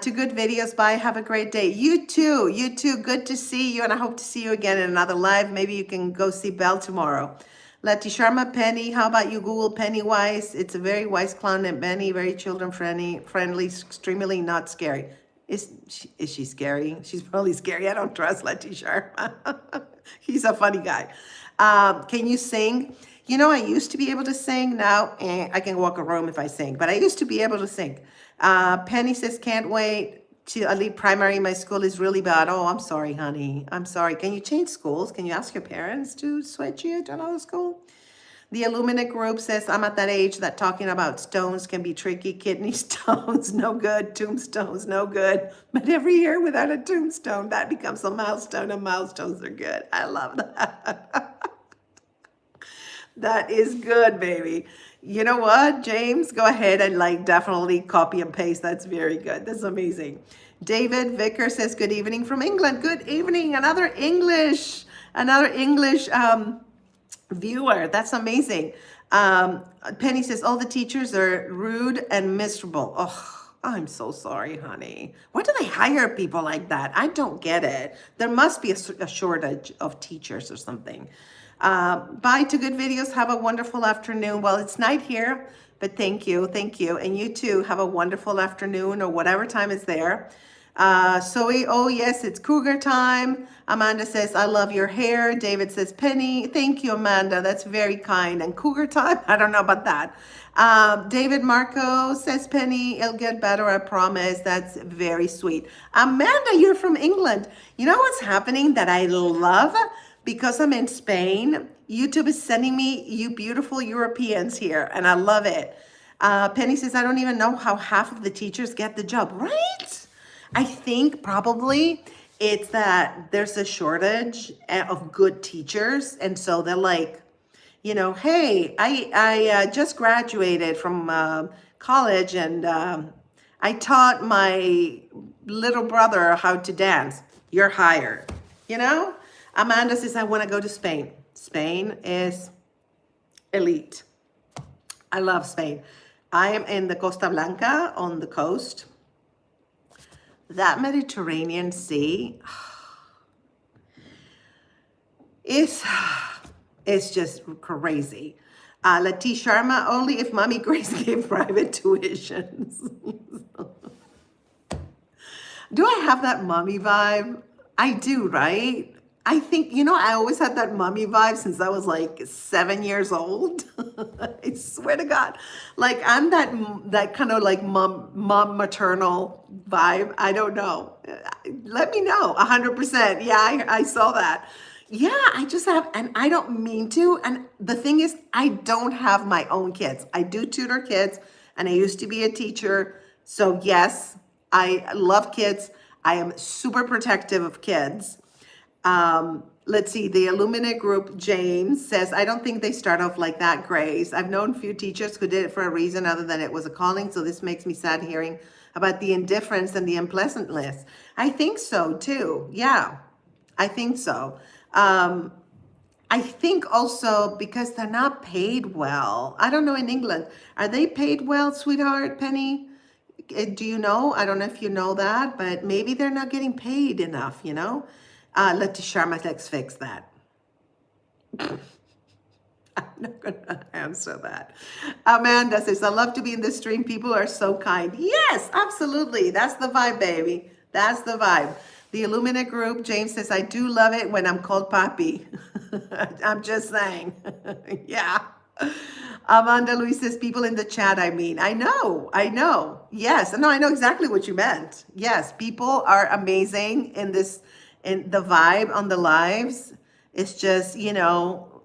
Two good videos. Bye. Have a great day. You too. You too. Good to see you. And I hope to see you again in another live. Maybe you can go see Belle tomorrow. Letty Sharma, Penny, how about you Google Pennywise? It's a very wise clown and Penny, very children friendly, extremely not scary. Is she scary? She's probably scary. I don't trust Letty Sharma. He's a funny guy. Can you sing? You know, I used to be able to sing. Now, I can walk a room if I sing, but I used to be able to sing. Penny says, can't wait to leave primary. My school is really bad. Oh, I'm sorry, honey. I'm sorry. Can you change schools? Can you ask your parents to switch you to another school? The Illuminate group says, I'm at that age that talking about stones can be tricky. Kidney stones, no good. Tombstones, no good. But every year without a tombstone, that becomes a milestone, and milestones are good. I love that. That is good, baby. You know what, James? Go ahead and definitely copy and paste. That's very good. That's amazing. David Vicker says, good evening from England. Good evening. Another English viewer. That's amazing. Penny says, all the teachers are rude and miserable. Oh, I'm so sorry, honey. Why do they hire people like that? I don't get it. There must be a shortage of teachers or something. Bye to good videos. Have a wonderful afternoon. Well, it's night here, but thank you. Thank you. And you too, have a wonderful afternoon or whatever time is there. Zoe, oh yes, it's cougar time. Amanda says, I love your hair. David says, Penny, thank you, Amanda. That's very kind. And cougar time, I don't know about that. David Marco says, Penny, it'll get better, I promise. That's very sweet. Amanda, you're from England. You know what's happening that I love? Because I'm in Spain, YouTube is sending me you beautiful Europeans here, and I love it. Penny says, I don't even know how half of the teachers get the job, right? I think probably it's that there's a shortage of good teachers, and so they're like, you know, hey, I just graduated from college, and I taught my little brother how to dance. You're hired, you know? Amanda says, I want to go to Spain. Spain is elite. I love Spain. I am in the Costa Blanca on the coast. That Mediterranean Sea is just crazy. Lati Sharma, only if Mommy Grace gave private tuitions. Do I have that mommy vibe? I do, right? I think, you know, I always had that mommy vibe since I was like 7 years old. I swear to God. Like, I'm that kind of like mom maternal vibe. I don't know. Let me know. 100%. Yeah, I saw that. Yeah, I just have, and I don't mean to. And the thing is, I don't have my own kids. I do tutor kids, and I used to be a teacher. So yes, I love kids. I am super protective of kids. Let's see, the Illuminate group, James says, I don't think they start off like that, Grace. I've known few teachers who did it for a reason other than it was a calling, so this makes me sad hearing about the indifference and the unpleasantness. I think so too. Yeah, I think so. I think also because they're not paid well. I don't know in England. Are they paid well, sweetheart, Penny? Do you know? I don't know if you know that, but maybe they're not getting paid enough, you know? Let Sharma, let's fix that. I'm not going to answer that. Amanda says, I love to be in this stream. People are so kind. Yes, absolutely. That's the vibe, baby. That's the vibe. The Illuminate group, James says, I do love it when I'm called Papi. I'm just saying. Yeah. Amanda Louise says, people in the chat, I mean. I know. Yes. No, I know exactly what you meant. Yes, people are amazing in this. And the vibe on the lives is just, you know,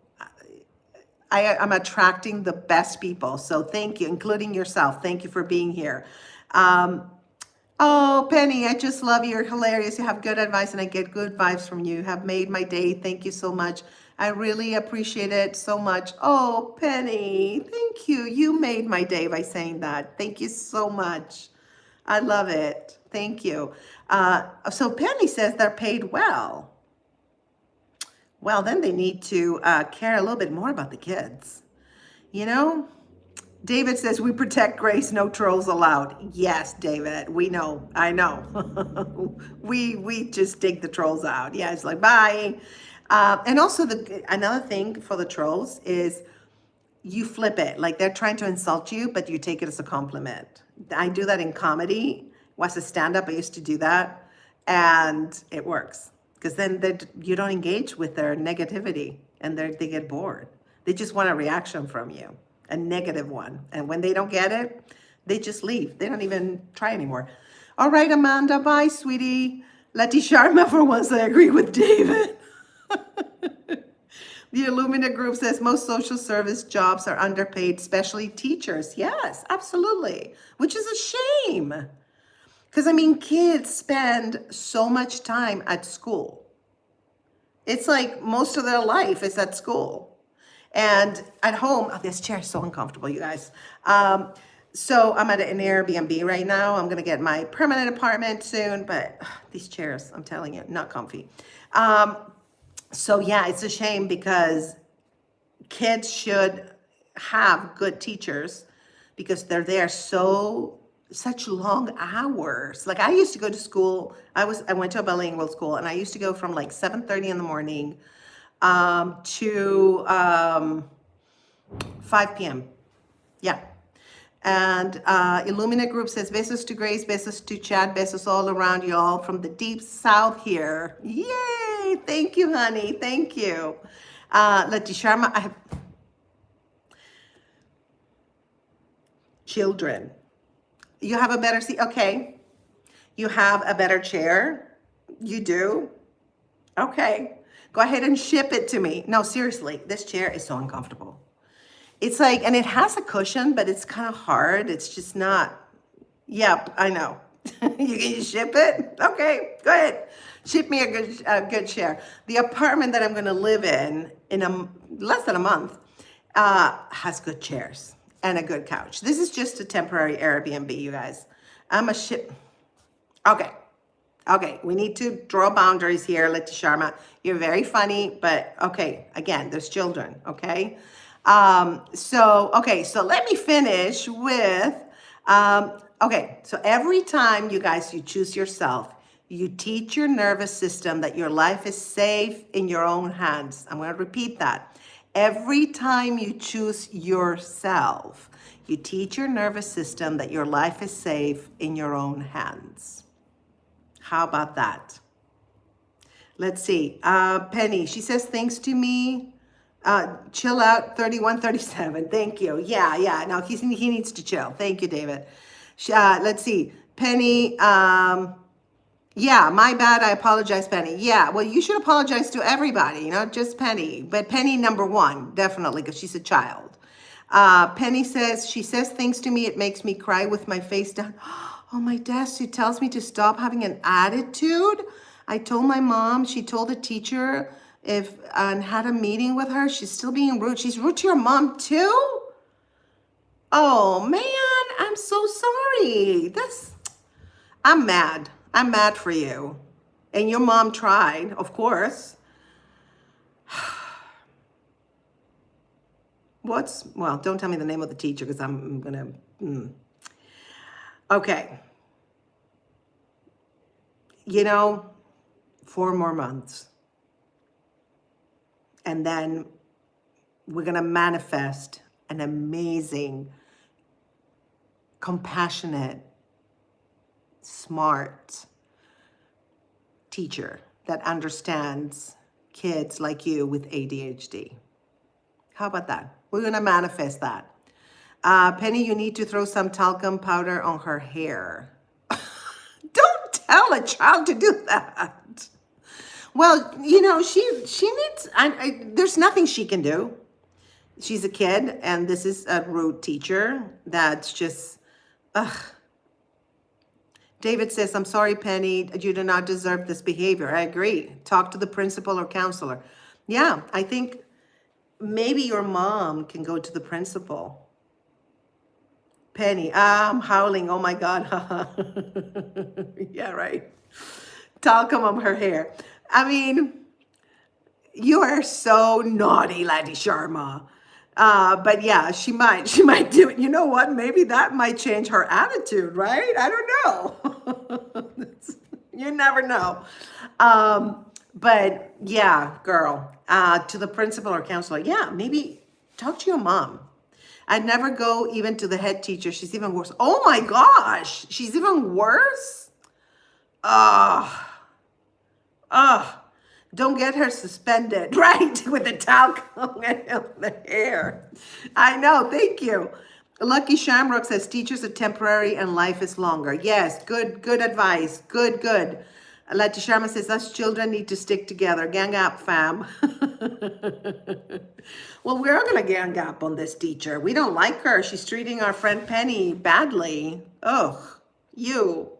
I'm attracting the best people. So thank you, including yourself. Thank you for being here. Oh, Penny, I just love you. You're hilarious. You have good advice and I get good vibes from you. You have made my day. Thank you so much. I really appreciate it so much. Oh, Penny, thank you. You made my day by saying that. Thank you so much. I love it. Thank you. So Penny says they're paid well. Well, then they need to care a little bit more about the kids. You know, David says we protect Grace, no trolls allowed. Yes, David, we know. I know. we just take the trolls out. Yeah, it's like bye. And also another thing for the trolls is you flip it. Like they're trying to insult you, but you take it as a compliment. I do that in comedy. Was a stand-up, I used to do that, and it works because then you don't engage with their negativity, and they get bored. They just want a reaction from you, a negative one. And when they don't get it, they just leave. They don't even try anymore. All right, Amanda, bye, sweetie. Letty Sharma, for once, I agree with David. The Illumina group says most social service jobs are underpaid, especially teachers. Yes, absolutely, which is a shame. Because, I mean, kids spend so much time at school. It's like most of their life is at school. And at home, oh, this chair is so uncomfortable, you guys. So I'm at an Airbnb right now. I'm going to get my permanent apartment soon, but these chairs, I'm telling you, not comfy. So yeah, it's a shame because kids should have good teachers because they're there such long hours. Like I used to go to school. I went to a bilingual school, and I used to go from like 7:30 in the morning to 5 p.m. Yeah. And Illumina Group says, besos to Grace, besos to Chad, besos all around you all from the deep south here. Yay! Thank you, honey. Thank you. Letty Sharma, I have children. You have a better seat? Okay. You have a better chair? You do? Okay. Go ahead and ship it to me. No, seriously, this chair is so uncomfortable. It's like, and it has a cushion, but it's kind of hard. It's just not, yep, I know. You can ship it? Okay, go ahead. Ship me a good chair. The apartment that I'm gonna live in less than a month, has good chairs and a good couch. This is just a temporary Airbnb, you guys. Okay. Okay, we need to draw boundaries here, Letty Sharma. You're very funny, but okay, again, there's children, okay? So let me finish with, okay, so every time you guys, you choose yourself, you teach your nervous system that your life is safe in your own hands. I'm going to repeat that. Every time you choose yourself, you teach your nervous system that your life is safe in your own hands. How about that? Let's see. Penny, she says, thanks to me. Chill out 3137. Thank you. Yeah. No, he needs to chill. Thank you, David. Let's see. Penny, yeah, my bad. I apologize, Penny. Yeah, well, you should apologize to everybody, not just Penny. But Penny, number one, definitely, because she's a child. Penny says, she says things to me. It makes me cry with my face down. Oh, my desk. She tells me to stop having an attitude. I told my mom. She told the teacher and had a meeting with her. She's still being rude. She's rude to your mom too? Oh man, I'm so sorry. I'm mad. I'm mad for you. And your mom tried, of course. Well, don't tell me the name of the teacher because I'm gonna, Okay. 4 more months. And then we're going to manifest an amazing, compassionate, smart teacher that understands kids like you with ADHD. How about that? We're going to manifest that. Penny, you need to throw some talcum powder on her hair. Don't tell a child to do that. Well, she needs, there's nothing she can do. She's a kid, and this is a rude teacher that's just, ugh. David says, I'm sorry, Penny, you do not deserve this behavior. I agree. Talk to the principal or counselor. Yeah, I think maybe your mom can go to the principal. Penny, I'm howling, oh my God. Yeah, right. Talcum on her hair. I mean, you are so naughty, Letty Sharma. But yeah, she might do it. You know what? Maybe that might change her attitude, right? I don't know. You never know. But yeah, girl, to the principal or counselor, yeah, maybe talk to your mom. I'd never go even to the head teacher. She's even worse. Oh my gosh, she's even worse? Don't get her suspended, right? With the talcum and the hair. I know, thank you. Lucky Shamrock says teachers are temporary and life is longer. Yes, good advice. Good. Lati Sharma says us children need to stick together. Gang up, fam. Well, we're gonna gang up on this teacher. We don't like her. She's treating our friend Penny badly. Ugh, you.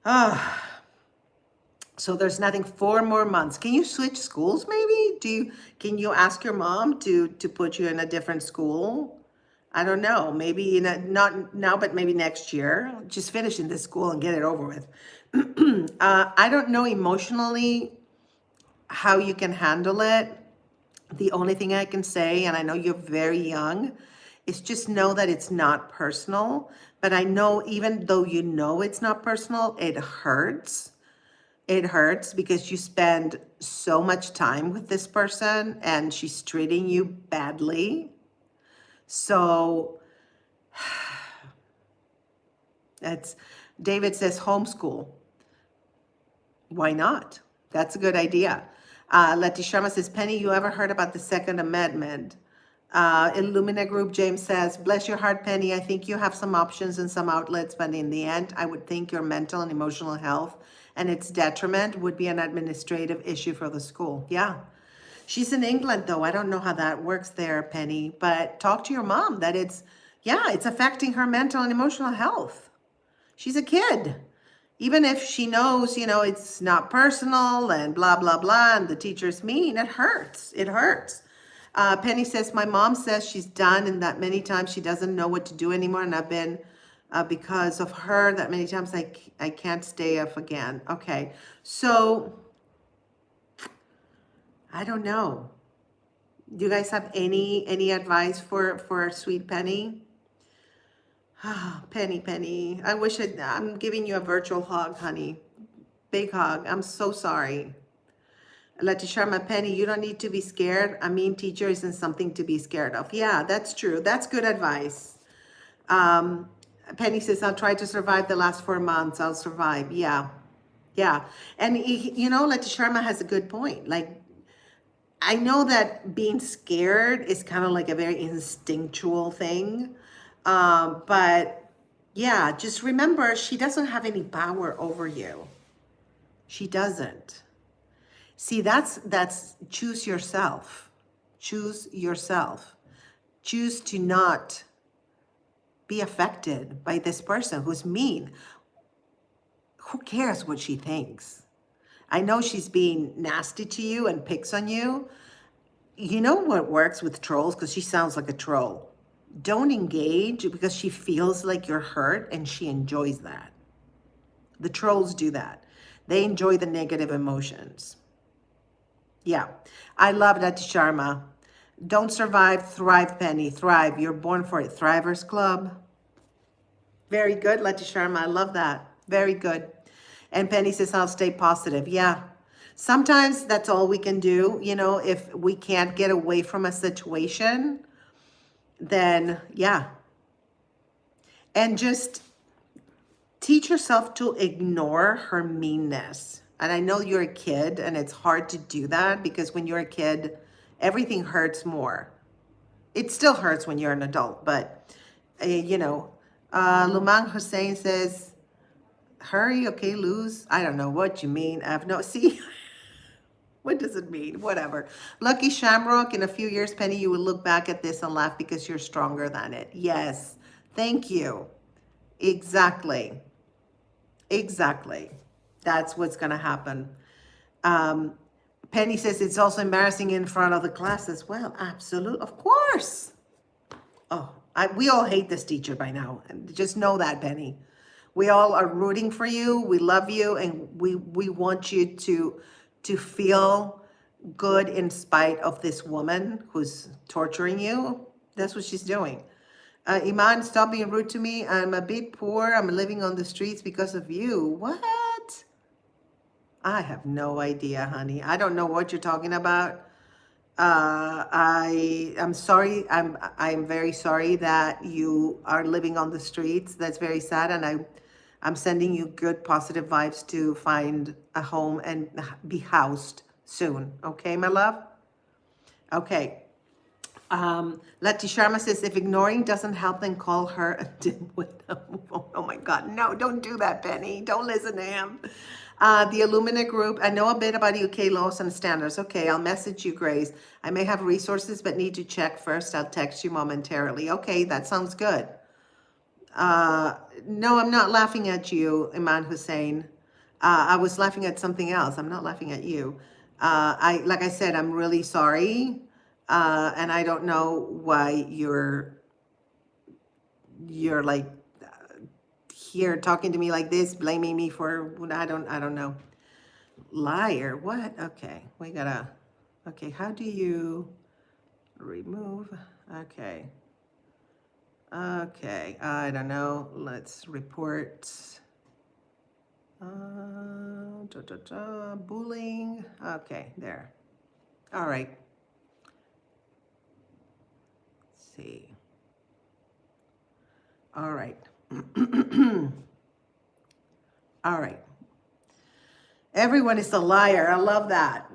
Ah. So there's nothing, 4 more months. Can you switch schools maybe? Can you ask your mom to put you in a different school? I don't know. Maybe not now, but maybe next year. Just finish in this school and get it over with. I don't know emotionally how you can handle it. The only thing I can say, and I know you're very young, is just know that it's not personal. But I know even though you know it's not personal, it hurts. It hurts because you spend so much time with this person and she's treating you badly. So that's, David says homeschool. Why not? That's a good idea. Letty Sharma says, Penny, you ever heard about the Second Amendment? Illumina Group, James says, bless your heart, Penny. I think you have some options and some outlets, but in the end, I would think your mental and emotional health and its detriment would be an administrative issue for the school. Yeah. She's in England, though. I don't know how that works there, Penny, but talk to your mom that it's affecting her mental and emotional health. She's a kid. Even if she knows, it's not personal and blah, blah, blah, and the teacher's mean, it hurts. It hurts. Penny says, my mom says she's done and that many times she doesn't know what to do anymore. And I've been, because of her, that many times I can't stay up again. Okay, so I don't know. Do you guys have any advice for sweet Penny? Penny, I wish I'm giving you a virtual hug, honey. Big hug. I'm so sorry. Leti Sharma, Penny, you don't need to be scared. A mean teacher isn't something to be scared of. Yeah, that's true. That's good advice. Penny says, I'll try to survive the last 4 months. I'll survive. Yeah. And, Leti Sharma has a good point. Like, I know that being scared is kind of like a very instinctual thing. But yeah, just remember, she doesn't have any power over you. She doesn't. See, that's choose yourself. Choose yourself. Choose to not be affected by this person who's mean. Who cares what she thinks? I know she's being nasty to you and picks on you. You know what works with trolls? Because she sounds like a troll. Don't engage because she feels like you're hurt and she enjoys that. The trolls do that. They enjoy the negative emotions. Yeah, I love that, Sharma. Don't survive, thrive, Penny. Thrive. You're born for it. Thrivers Club. Very good, Leti Sharma. I love that. Very good. And Penny says, I'll stay positive. Yeah. Sometimes that's all we can do. If we can't get away from a situation, then yeah. And just teach yourself to ignore her meanness. And I know you're a kid and it's hard to do that because when you're a kid, everything hurts more. It still hurts when you're an adult, but Lumang Hussein says, hurry, okay, lose. I don't know what you mean. See, what does it mean? Whatever. Lucky Shamrock, in a few years, Penny, you will look back at this and laugh because you're stronger than it. Yes, thank you. Exactly. That's what's going to happen. Penny says it's also embarrassing in front of the class as well. Absolutely. Of course. Oh, we all hate this teacher by now. And just know that, Penny. We all are rooting for you. We love you. And we want you to feel good in spite of this woman who's torturing you. That's what she's doing. Iman, stop being rude to me. I'm a bit poor. I'm living on the streets because of you. What? I have no idea, honey. I don't know what you're talking about. I'm sorry. I'm very sorry that you are living on the streets. That's very sad. And I'm sending you good positive vibes to find a home and be housed soon. Okay, my love? Okay. Lati Sharma says, if ignoring doesn't help, then call her a dimwit. Oh my God, no, don't do that, Penny. Don't listen to him. The Illumina Group, I know a bit about UK laws and standards. Okay, I'll message you, Grace. I may have resources, but need to check first. I'll text you momentarily. Okay, that sounds good. No, I'm not laughing at you, Iman Hussein. I was laughing at something else. I'm not laughing at you. Like I said, I'm really sorry. And I don't know why you're like here talking to me like this, blaming me for I don't know. Liar, what? Okay, okay, how do you remove? Okay. Okay, I don't know. Let's report bullying. Okay, there. All right. Let's see. All right. All right. Everyone is a liar. I love that.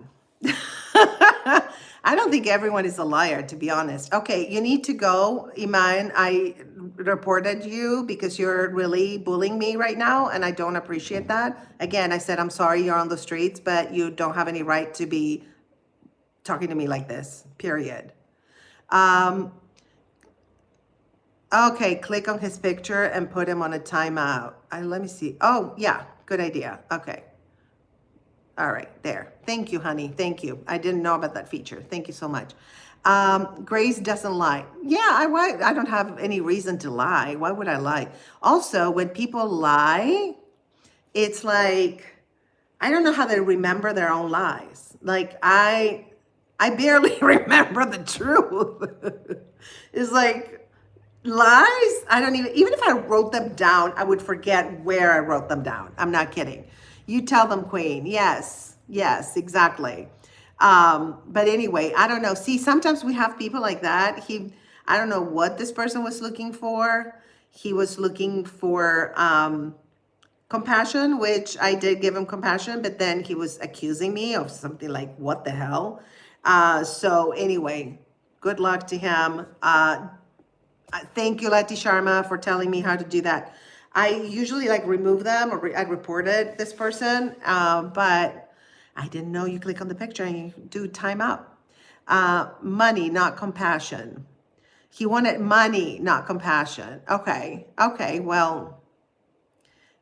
I don't think everyone is a liar, to be honest. Okay, you need to go, Iman. I reported you because you're really bullying me right now, and I don't appreciate that. Again, I said, I'm sorry you're on the streets, but you don't have any right to be talking to me like this, period. Okay, click on his picture and put him on a timeout. Let me see. Oh, yeah, good idea. Okay. All right, there. Thank you, honey. Thank you. I didn't know about that feature. Thank you so much. Grace doesn't lie. Yeah, I don't have any reason to lie. Why would I lie? Also, when people lie, it's like, I don't know how they remember their own lies. Like, I barely remember the truth. It's like, lies? I don't even if I wrote them down, I would forget where I wrote them down. I'm not kidding. You tell them, Queen. Yes, exactly. But anyway, I don't know. See, sometimes we have people like that. I don't know what this person was looking for. He was looking for compassion, which I did give him compassion, but then he was accusing me of something like, what the hell? So anyway, good luck to him. Thank you, Lati Sharma, for telling me how to do that. I usually like remove them or I reported this person, but I didn't know you click on the picture and you do timeout. Money, not compassion. He wanted money, not compassion. Okay, well,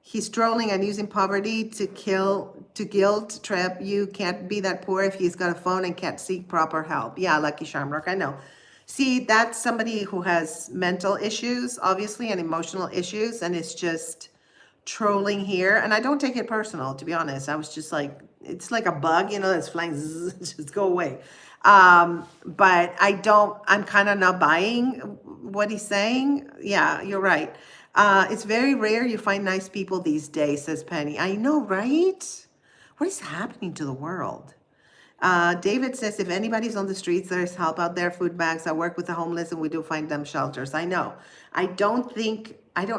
he's trolling and using poverty to guilt trip. You can't be that poor if he's got a phone and can't seek proper help. Yeah, Lucky Shamrock, I know. See, that's somebody who has mental issues, obviously, and emotional issues, and it's just trolling here. And I don't take it personal, to be honest. I was just like, it's like a bug, that's flying, just go away. But I'm kind of not buying what he's saying. Yeah, you're right. It's very rare you find nice people these days, says Penny. I know, right? What is happening to the world? David says, if anybody's on the streets, there's help out there, food bags. I work with the homeless and we do find them shelters. I know. I don't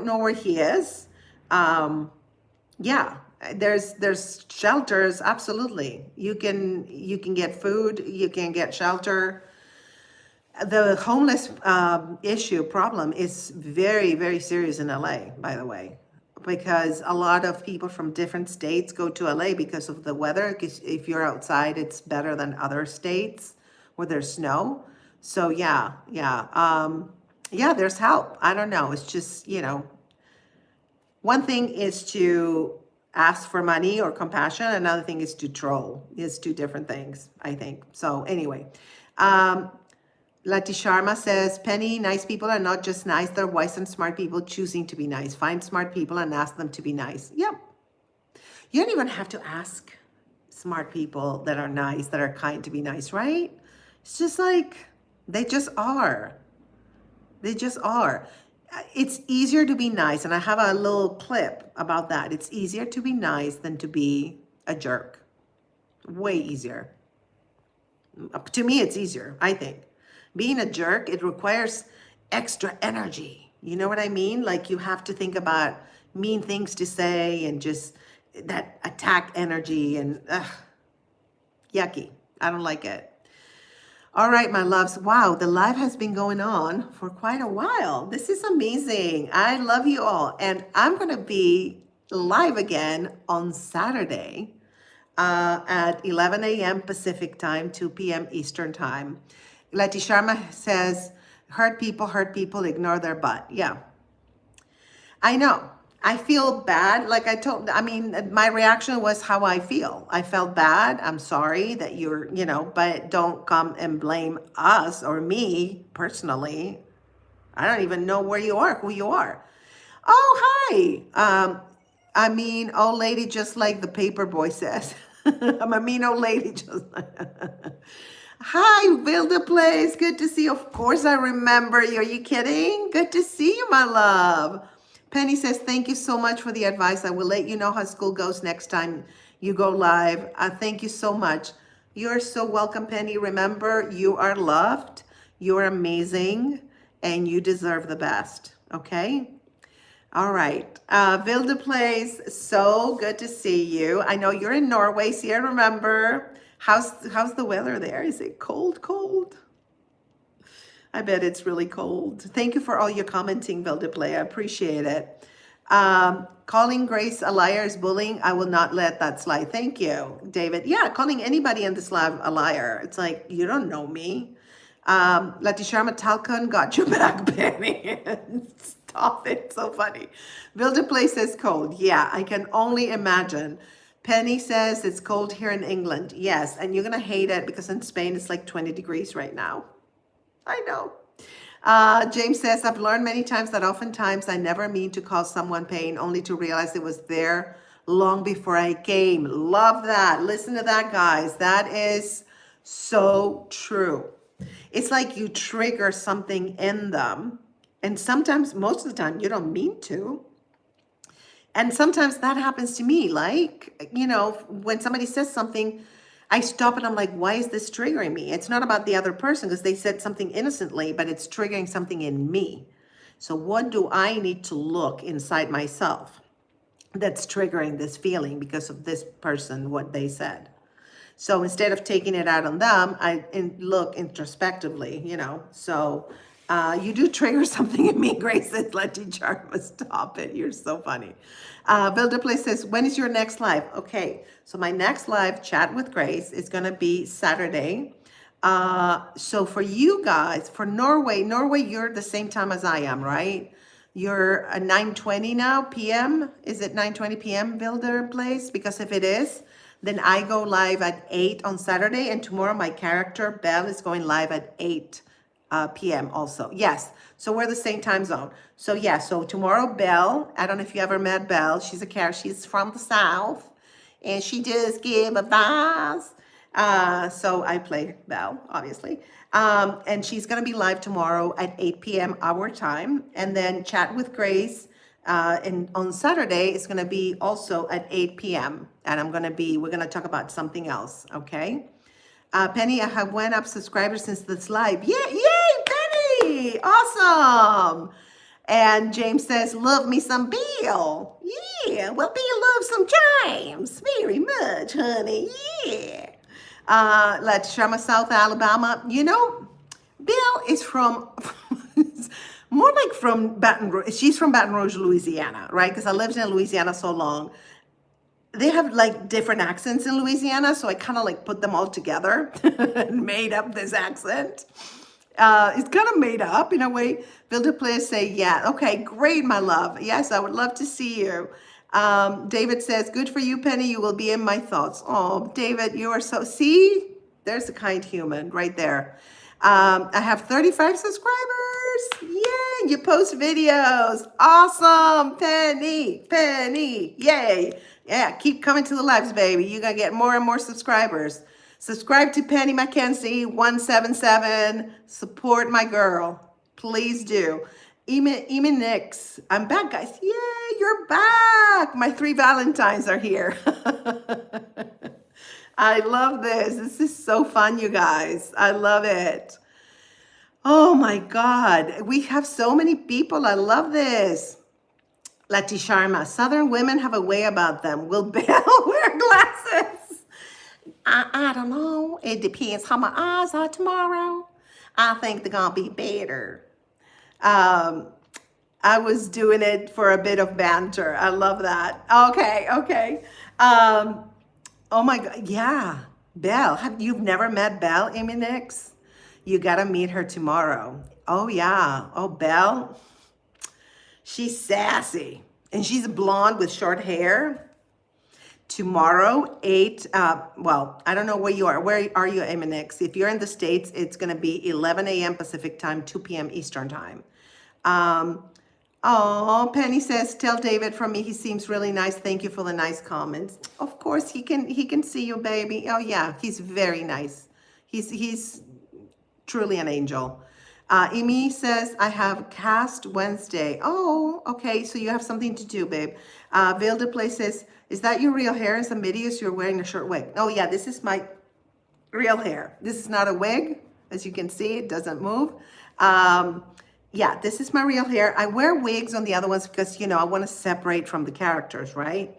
know where he is. Yeah, there's shelters. Absolutely. You can get food, you can get shelter. The homeless problem is very, very serious in LA, by the way, because a lot of people from different states go to LA because of the weather. Because if you're outside, it's better than other states where there's snow. So yeah, there's help. I don't know. It's just, one thing is to ask for money or compassion. Another thing is to troll. It's two different things, I think. So anyway, Lati Sharma says, Penny, nice people are not just nice, they're wise and smart people choosing to be nice. Find smart people and ask them to be nice. Yep. You don't even have to ask smart people that are nice, that are kind to be nice, right? It's just like, they just are. They just are. It's easier to be nice, and I have a little clip about that. It's easier to be nice than to be a jerk. Way easier. To me, it's easier, I think. Being a jerk, it requires extra energy. You know what I mean? Like you have to think about mean things to say and just that attack energy and yucky. I don't like it. All right, my loves. Wow, the live has been going on for quite a while. This is amazing. I love you all. And I'm going to be live again on Saturday at 11 a.m. Pacific time, 2 p.m. Eastern time. Leti Sharma says, hurt people, ignore their butt. Yeah, I know. I feel bad. My reaction was how I feel. I felt bad. I'm sorry that but don't come and blame us or me personally. I don't even know who you are. Oh, hi. Old lady, just like the paper boy says. I'm a mean old lady, just like. Hi, Build a Place. Good to see you. Of course, I remember you. Are you kidding? Good to see you, my love. Penny says, thank you so much for the advice. I will let you know how school goes next time you go live. Thank you so much. You're so welcome, Penny. Remember, you are loved, you're amazing, and you deserve the best, okay? All right. Build a Place, so good to see you. I know you're in Norway, so you remember. How's the weather there? Is it cold? I bet it's really cold. Thank you for all your commenting, Build a Play. I appreciate it. Calling Grace a liar is bullying. I will not let that slide. Thank you, David. Yeah, calling anybody in this live a liar. It's like, you don't know me. Lati Sharma Talcon got your back, Penny. Stop it. So funny. Build a Place says cold. Yeah, I can only imagine. Penny says it's cold here in England. Yes, and you're going to hate it because in Spain it's like 20 degrees right now. I know. James says, I've learned many times that oftentimes I never mean to cause someone pain, only to realize it was there long before I came. Love that. Listen to that, guys. That is so true. It's like you trigger something in them. And sometimes, most of the time, you don't mean to. And sometimes that happens to me. Like, when somebody says something, I stop and I'm like, why is this triggering me? It's not about the other person because they said something innocently, but it's triggering something in me. So what do I need to look inside myself that's triggering this feeling because of this person, what they said? So instead of taking it out on them, I look introspectively, So you do trigger something in me, Grace says, let you stop it. You're so funny. Builder Place says, when is your next live? Okay, so my next live chat with Grace is going to be Saturday. So for you guys, for Norway, you're the same time as I am, right? You're 9:20 now p.m. Is it 9:20 p.m. Builder Place? Because if it is, then I go live at 8 on Saturday, and tomorrow my character Belle is going live at 8 p.m. also. Yes, so we're the same time zone. So yeah, so tomorrow Belle, I don't know if you ever met Belle. She's a character. She's from the South, and she just give advice. So I play Belle, obviously. And she's going to be live tomorrow at 8 p.m. our time, and then chat with Grace. And on Saturday, it's going to be also at 8 p.m. And we're going to talk about something else. Okay. Penny, I have went up subscribers since this live. Yeah, yay, Penny! Awesome. And James says, love me some Bill. Yeah, well, Bill loves some James. Very much, honey. Yeah. Let's Sherma, South Alabama. Bill is from, more like from Baton Rouge. She's from Baton Rouge, Louisiana, right? Because I lived in Louisiana so long. They have like different accents in Louisiana, so I kind of like put them all together and made up this accent. It's kind of made up in a way. Builder Place say, yeah, okay, great, my love. Yes, I would love to see you. David says, good for you, Penny. You will be in my thoughts. Oh, David, you are so, see, there's a kind human right there. I have 35 subscribers. Yay, you post videos. Awesome, Penny, yay. Yeah, keep coming to the lives, baby. You're going to get more and more subscribers. Subscribe to Penny Mackenzie 177. Support my girl. Please do. Ema Nix. I'm back, guys. Yay, you're back. My 3 Valentines are here. I love this. This is so fun, you guys. I love it. Oh my God. We have so many people. I love this. Lati Sharma, Southern women have a way about them. Will Belle wear glasses? I don't know. It depends how my eyes are tomorrow. I think they're gonna be better. Um, I was doing it for a bit of banter. I love that. Okay, okay. Um, oh my God, yeah. Belle, you've never met Belle, Amy Nix? You gotta meet her tomorrow. Oh yeah. Oh, Belle, she's sassy. And she's blonde with short hair. Tomorrow, 8, well, I don't know where you are. Where are you, Amy Nix? If you're in the States, it's gonna be 11 a.m. Pacific time, 2 p.m. Eastern time. Oh, Penny says, tell David from me he seems really nice. Thank you for the nice comments. Of course, he can see you, baby. Oh yeah, he's very nice. He's truly an angel. Amy says, I have cast Wednesday. Oh, okay, so you have something to do, babe. Vilda Play says, is that your real hair? In some videos, you're wearing a short wig. Oh yeah, this is my real hair. This is not a wig. As you can see, it doesn't move. Yeah, this is my real hair. I wear wigs on the other ones because, you know, I want to separate from the characters, right?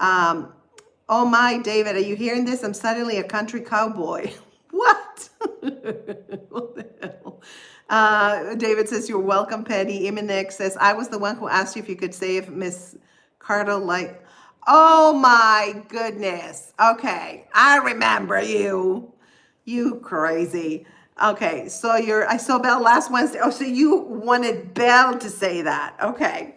Oh my, David, are you hearing this? I'm suddenly a country cowboy. What? What the hell? David says, you're welcome, Penny. Imanek says, I was the one who asked you if you could save Miss Carter like, oh my goodness. Okay, I remember you. You crazy. Okay, so I saw Belle last Wednesday. Oh, so you wanted Belle to say that. Okay.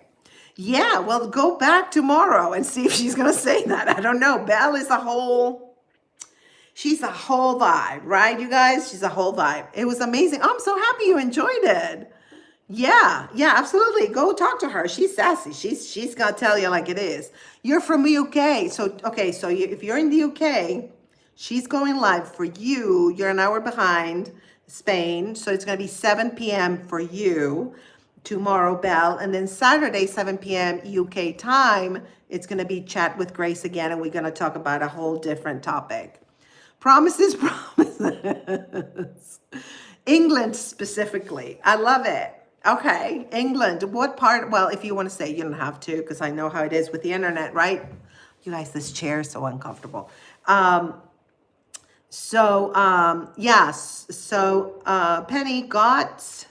Yeah, well, go back tomorrow and see if she's going to say that. I don't know. Belle is she's a whole vibe, right, you guys? She's a whole vibe. It was amazing. Oh, I'm so happy you enjoyed it. Yeah, absolutely. Go talk to her. She's sassy. She's going to tell you like it is. You're from the UK. So, okay, so if you're in the UK, she's going live for you. You're an hour behind Spain. So it's going to be 7 p.m. for you tomorrow, Belle. And then Saturday, 7 p.m. UK time, it's going to be Chat with Grace again. And we're going to talk about a whole different topic. Promises, promises. England specifically. I love it. Okay, England. What part? Well, if you want to say, you don't have to, because I know how it is with the internet, right? You guys, this chair is so uncomfortable. Yes. So Penny got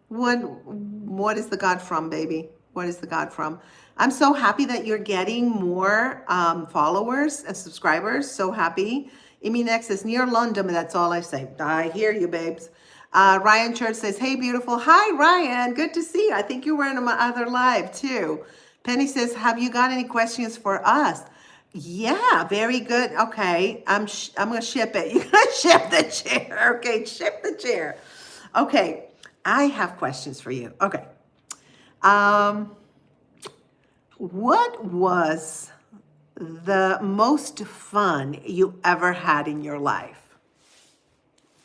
what is the God from, baby? What is the God from? I'm so happy that you're getting more followers and subscribers. So happy. Amy next says near London, but that's all I say. I hear you, babes. Ryan Church says, hey, beautiful. Hi, Ryan. Good to see you. I think you were in my other live too. Penny says, have you got any questions for us? Yeah, very good. Okay, I'm gonna ship it. You're gonna ship the chair. Okay, ship the chair. Okay, I have questions for you. Okay, what was the most fun you ever had in your life?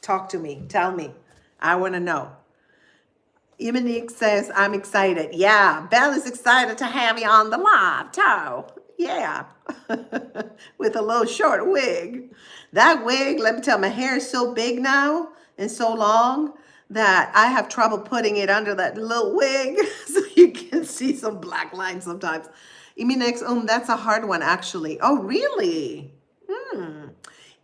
Talk to me. Tell me. I want to know. Imanique says, I'm excited. Yeah, Belle is excited to have you on the live, too. Yeah, with a little short wig. That wig, let me tell you, my hair is so big now and so long that I have trouble putting it under that little wig so you can see some black lines sometimes. Iminex, that's a hard one, actually. Oh, really?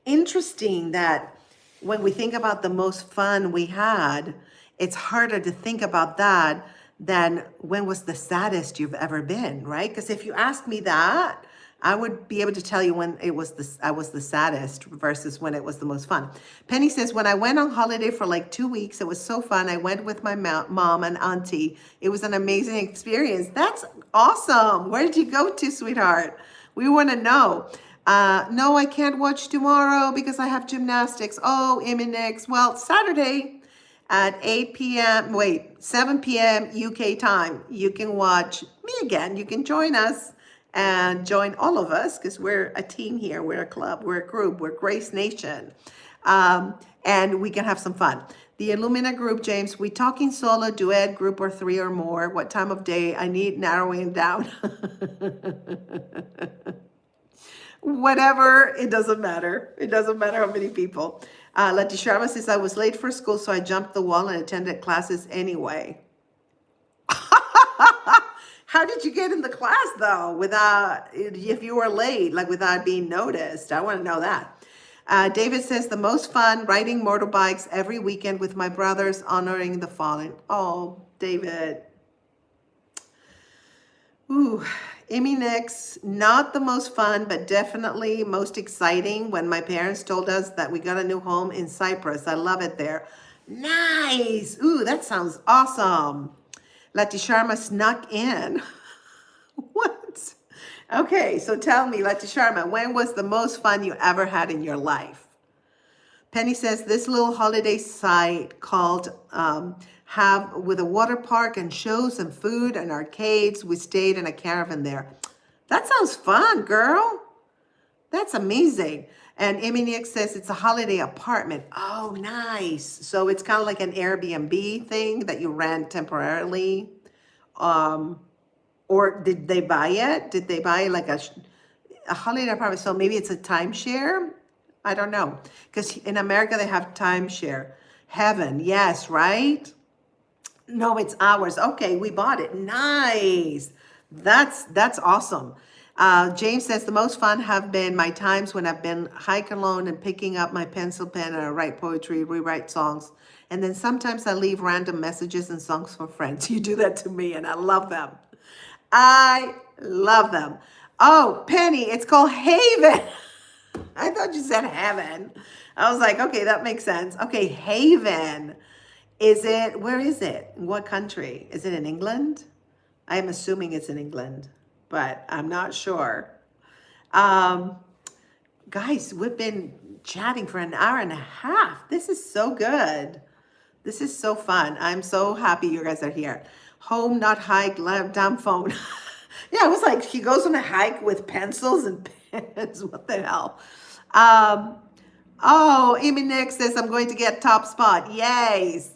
Interesting that when we think about the most fun we had, it's harder to think about that than when was the saddest you've ever been, right? Because if you ask me that, I would be able to tell you when I was the saddest versus when it was the most fun. Penny says, when I went on holiday for like 2 weeks, it was so fun. I went with my mom and auntie. It was an amazing experience. That's awesome. Where did you go to, sweetheart? We want to know. No, I can't watch tomorrow because I have gymnastics. Oh, Iminix. Well, Saturday at 7 p.m. UK time, you can watch me again. You can join us and join all of us because we're a team here. We're a club. We're a group. We're Grace Nation. And we can have some fun. The Illumina group, James, we talking solo, duet, group, or 3 or more? What time of day? I need narrowing down. Whatever, it doesn't matter. It doesn't matter how many people. Leti Sharma says, I was late for school, so I jumped the wall and attended classes anyway. How did you get in the class though, without, if you were late, like without being noticed? I want to know that. David says the most fun riding motorbikes every weekend with my brothers, honoring the fallen. Oh, David. Ooh, Amy Nix, not the most fun, but definitely most exciting when my parents told us that we got a new home in Cyprus. I love it there. Nice. Ooh, that sounds awesome. Lati Sharma snuck in. What? Okay, so tell me, Lati Sharma, when was the most fun you ever had in your life? Penny says this little holiday site called have with a water park and shows and food and arcades. We stayed in a caravan there. That sounds fun, girl. That's amazing. And Eminiak says it's a holiday apartment. Oh, nice. So it's kind of like an Airbnb thing that you rent temporarily. Or did they buy it? Did they buy like a holiday apartment? So maybe it's a timeshare. I don't know. Because in America, they have timeshare. Heaven, yes, right? No, it's ours. Okay, we bought it. Nice. That's awesome. James says the most fun have been my times when I've been hiking alone and picking up my pencil pen and I write poetry, rewrite songs. And then sometimes I leave random messages and songs for friends. You do that to me and I love them. I love them. Oh, Penny, it's called Haven. I thought you said heaven. I was like, okay, that makes sense. Okay, Haven. Where is it? In what country? Is it in England? I'm assuming it's in England, but I'm not sure. Guys, we've been chatting for an hour and a half. This is so good. This is so fun. I'm so happy you guys are here. Home, not hike, damn phone. Yeah, it was like he goes on a hike with pencils and pens. What the hell? Oh, Amy Nick says I'm going to get top spot. Yes.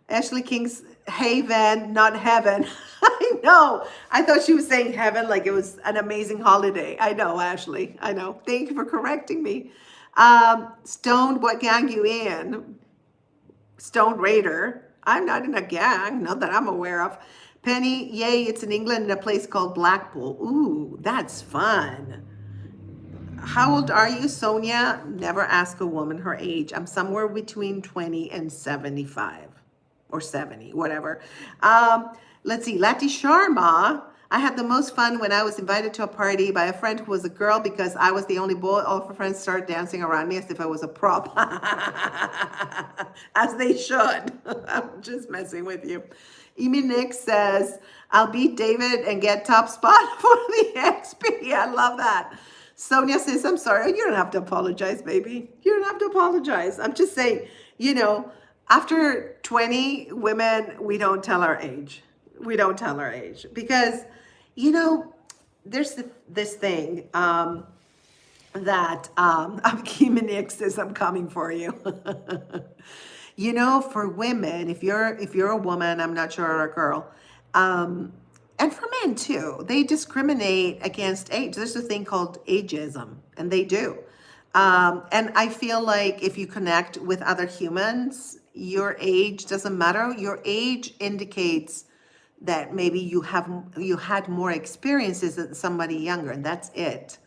Ashley King's Haven, not heaven. I know. I thought she was saying heaven like it was an amazing holiday. I know, Ashley. I know. Thank you for correcting me. Stoned, what gang you in? Stoned Raider. I'm not in a gang, not that I'm aware of. Penny, yay, it's in England in a place called Blackpool. Ooh, that's fun. How old are you, Sonia? Never ask a woman her age. I'm somewhere between 20 and 75 or 70, whatever. Let's see, Lati Sharma. I had the most fun when I was invited to a party by a friend who was a girl because I was the only boy. All of her friends started dancing around me as if I was a prop. As they should. I'm just messing with you. Amy Nick says, I'll beat David and get top spot for the XP. I love that. Sonia says, I'm sorry. You don't have to apologize, baby. You don't have to apologize. I'm just saying, after 20 women, we don't tell our age. We don't tell our age because, there's this thing that Nick says, I'm coming for you. For women, if you're a woman, I'm not sure, or a girl, and for men too, they discriminate against age. There's a thing called ageism, and they do. And I feel like if you connect with other humans, your age doesn't matter. Your age indicates that maybe you had more experiences than somebody younger, and that's it.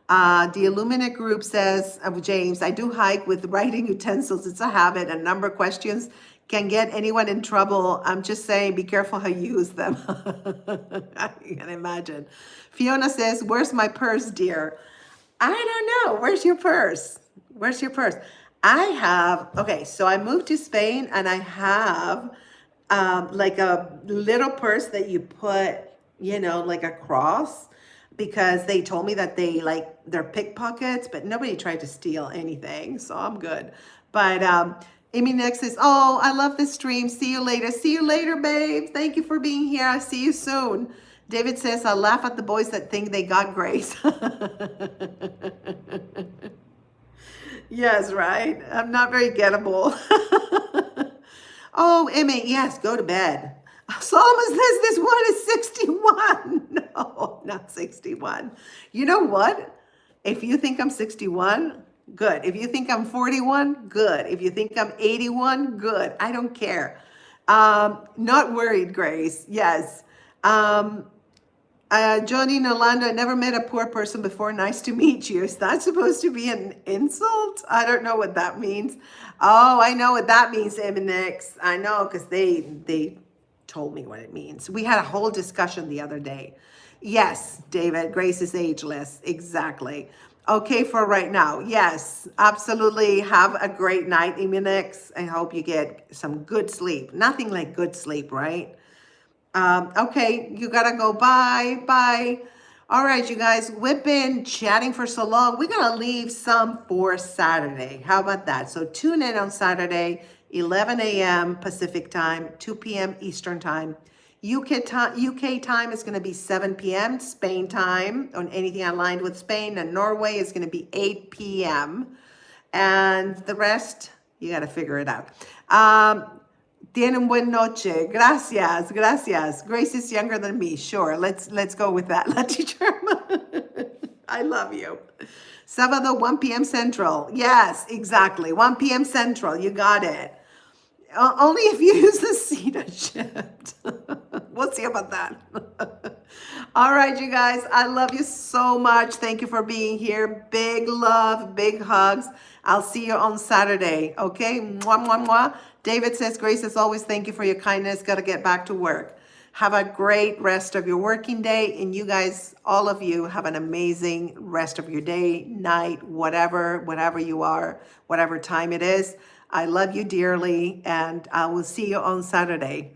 The Illumina group says, James, I do hike with writing utensils. It's a habit. A number of questions can get anyone in trouble. I'm just saying, be careful how you use them. I can imagine. Fiona says, where's my purse, dear? I don't know. Where's your purse? Where's your purse? So I moved to Spain and I have like a little purse that you put, like a cross, because they told me that they're pickpockets, but nobody tried to steal anything, so I'm good. But Amy next says, oh, I love this stream. See you later. See you later, babe. Thank you for being here. I'll see you soon. David says, I'll laugh at the boys that think they got grace. Yes, right? I'm not very gettable. Oh, Emmy, yes, go to bed. Solomon says this one is 61. No, not 61. You know what? If you think I'm 61, good. If you think I'm 41, good. If you think I'm 81, good. I don't care. Not worried, Grace. Yes. Jody in Orlando, I never met a poor person before. Nice to meet you. Is that supposed to be an insult? I don't know what that means. Oh, I know what that means, Eminix. I know because they told me what it means. We had a whole discussion the other day. Yes, David, grace is ageless. Exactly. Okay, for right now. Yes, absolutely. Have a great night, Eminix. I hope you get some good sleep. Nothing like good sleep, right? Okay, you gotta go. Bye, bye. All right, you guys, we've been chatting for so long. We're gonna leave some for Saturday. How about that? So tune in on Saturday, 11 a.m. Pacific time, 2 p.m. Eastern time. UK time is gonna be 7 p.m. Spain time on anything aligned with Spain, and Norway is gonna be 8 p.m. And the rest, you gotta figure it out. Tienen buen noche. Gracias, gracias. Grace is younger than me. Sure, let's go with that. Lucky Charma. I love you. Sábado, 1 p.m. Central. Yes, exactly. 1 p.m. Central. You got it. Only if you use the CETA shift. We'll see about that. All right, you guys. I love you so much. Thank you for being here. Big love, big hugs. I'll see you on Saturday. Okay? Mwah, mwah, mwah. David says, Grace, as always, thank you for your kindness. Got to get back to work. Have a great rest of your working day. And you guys, all of you, have an amazing rest of your day, night, whatever you are, whatever time it is. I love you dearly, and I will see you on Saturday.